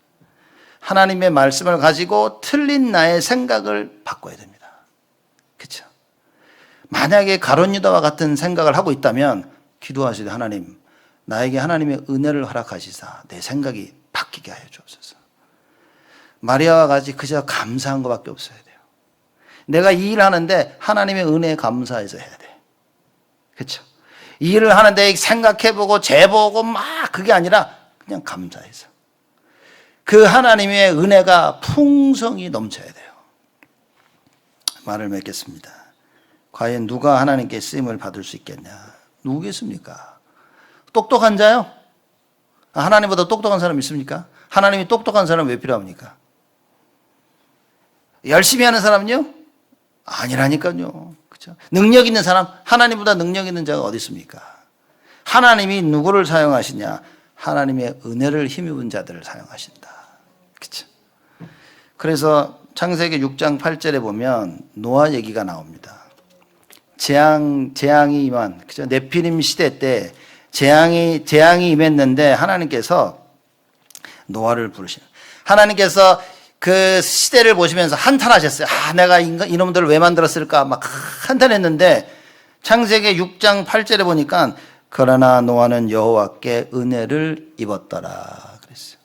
하나님의 말씀을 가지고 틀린 나의 생각을 바꿔야 됩니다. 그렇죠? 만약에 가룟 유다와 같은 생각을 하고 있다면 기도하시되 하나님 나에게 하나님의 은혜를 허락하시사 내 생각이 바뀌게 하여 주옵소서. 마리아와 같이 그저 감사한 것밖에 없어야 돼요. 내가 이 일을 하는데 하나님의 은혜에 감사해서 해야 돼. 그렇죠? 이 일을 하는데 생각해보고 재보고 막 그게 아니라 그냥 감사해서. 그 하나님의 은혜가 풍성히 넘쳐야 돼요. 말을 맺겠습니다. 과연 누가 하나님께 쓰임을 받을 수 있겠냐? 누구겠습니까? 똑똑한 자요? 하나님보다 똑똑한 사람 있습니까? 하나님이 똑똑한 사람 왜 필요합니까? 열심히 하는 사람은요? 아니라니까요. 그렇죠? 능력 있는 사람, 하나님보다 능력 있는 자가 어디 있습니까? 하나님이 누구를 사용하시냐? 하나님의 은혜를 힘입은 자들을 사용하신다. 그렇죠? 그래서 창세기 6장 8절에 보면 노아 얘기가 나옵니다. 재앙이 임한, 그죠? 네피림 시대 때 재앙이 임했는데 하나님께서 노아를 부르시는. 하나님께서 그 시대를 보시면서 한탄하셨어요. 내가 이놈들을 왜 만들었을까? 막 한탄했는데 창세기 6장 8절에 보니까 그러나 노아는 여호와께 은혜를 입었더라 그랬어요.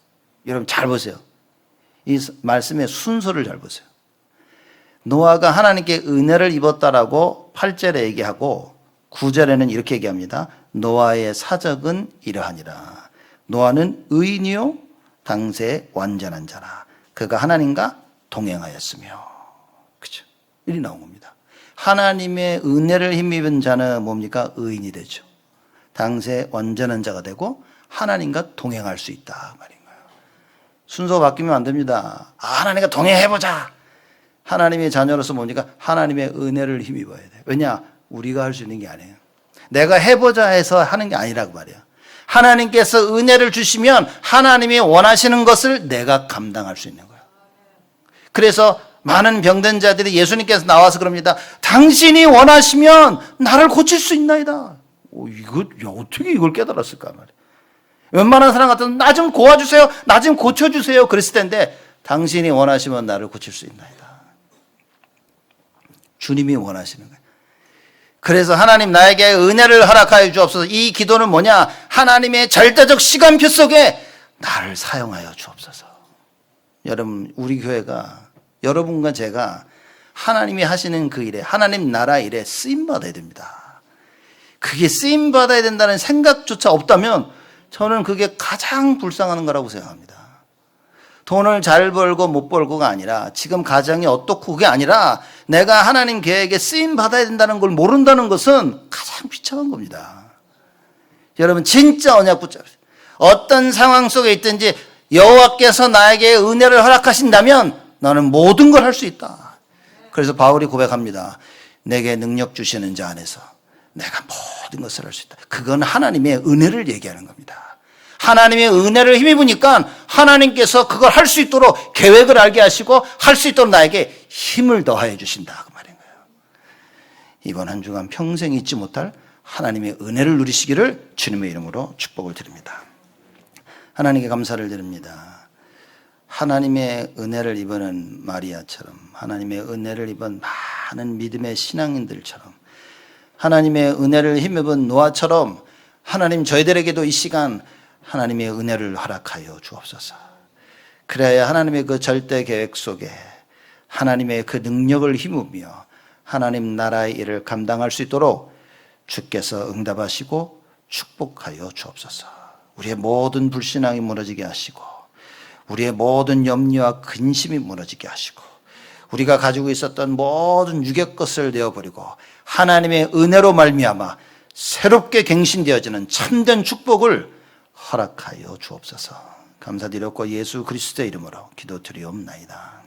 여러분 잘 보세요. 이 말씀의 순서를 잘 보세요. 노아가 하나님께 은혜를 입었다라고 8절에 얘기하고 9절에는 이렇게 얘기합니다. 노아의 사적은 이러하니라. 노아는 의인이요 당세 완전한 자라. 그가 하나님과 동행하였으며. 그죠? 이리 나온 겁니다. 하나님의 은혜를 힘입은 자는 뭡니까? 의인이 되죠. 당세 완전한 자가 되고 하나님과 동행할 수 있다 말인 거예요. 순서 바뀌면 안 됩니다. 하나님과 동행해보자. 하나님의 자녀로서 뭡니까? 하나님의 은혜를 힘입어야 돼요. 왜냐? 우리가 할 수 있는 게 아니에요. 내가 해보자 해서 하는 게 아니라고 말이야. 하나님께서 은혜를 주시면 하나님이 원하시는 것을 내가 감당할 수 있는 거야. 그래서 많은 병든 자들이 예수님께서 나와서 그럽니다. 당신이 원하시면 나를 고칠 수 있나이다. 어떻게 이걸 깨달았을까 말이야. 웬만한 사람 같으면 나 좀 고아주세요. 나 좀 고쳐주세요. 그랬을 텐데 당신이 원하시면 나를 고칠 수 있나이다. 주님이 원하시는 거예요. 그래서 하나님 나에게 은혜를 허락하여 주옵소서. 이 기도는 뭐냐? 하나님의 절대적 시간표 속에 나를 사용하여 주옵소서. 여러분 우리 교회가 여러분과 제가 하나님이 하시는 그 일에 하나님 나라 일에 쓰임받아야 됩니다. 그게 쓰임받아야 된다는 생각조차 없다면 저는 그게 가장 불쌍한 거라고 생각합니다. 돈을 잘 벌고 못 벌고가 아니라 지금 가정이 어떻고 그게 아니라 내가 하나님 계획에 쓰임 받아야 된다는 걸 모른다는 것은 가장 비참한 겁니다. 여러분 진짜 언약 붙잡으세요. 어떤 상황 속에 있든지 여호와께서 나에게 은혜를 허락하신다면 나는 모든 걸 할 수 있다. 그래서 바울이 고백합니다. 내게 능력 주시는 자 안에서 내가 모든 것을 할 수 있다. 그건 하나님의 은혜를 얘기하는 겁니다. 하나님의 은혜를 힘입으니까 하나님께서 그걸 할 수 있도록 계획을 알게 하시고 할 수 있도록 나에게 힘을 더하여 주신다 그 말인 거예요. 이번 한 주간 평생 잊지 못할 하나님의 은혜를 누리시기를 주님의 이름으로 축복을 드립니다. 하나님께 감사를 드립니다. 하나님의 은혜를 입은 마리아처럼, 하나님의 은혜를 입은 많은 믿음의 신앙인들처럼, 하나님의 은혜를 힘입은 노아처럼 하나님 저희들에게도 이 시간 하나님의 은혜를 허락하여 주옵소서. 그래야 하나님의 그 절대 계획 속에 하나님의 그 능력을 힘입으며 하나님 나라의 일을 감당할 수 있도록 주께서 응답하시고 축복하여 주옵소서. 우리의 모든 불신앙이 무너지게 하시고 우리의 모든 염려와 근심이 무너지게 하시고 우리가 가지고 있었던 모든 육의 것을 내어버리고 하나님의 은혜로 말미암아 새롭게 갱신되어지는 참된 축복을 허락하여 주옵소서. 감사드렸고 예수 그리스도의 이름으로 기도드리옵나이다.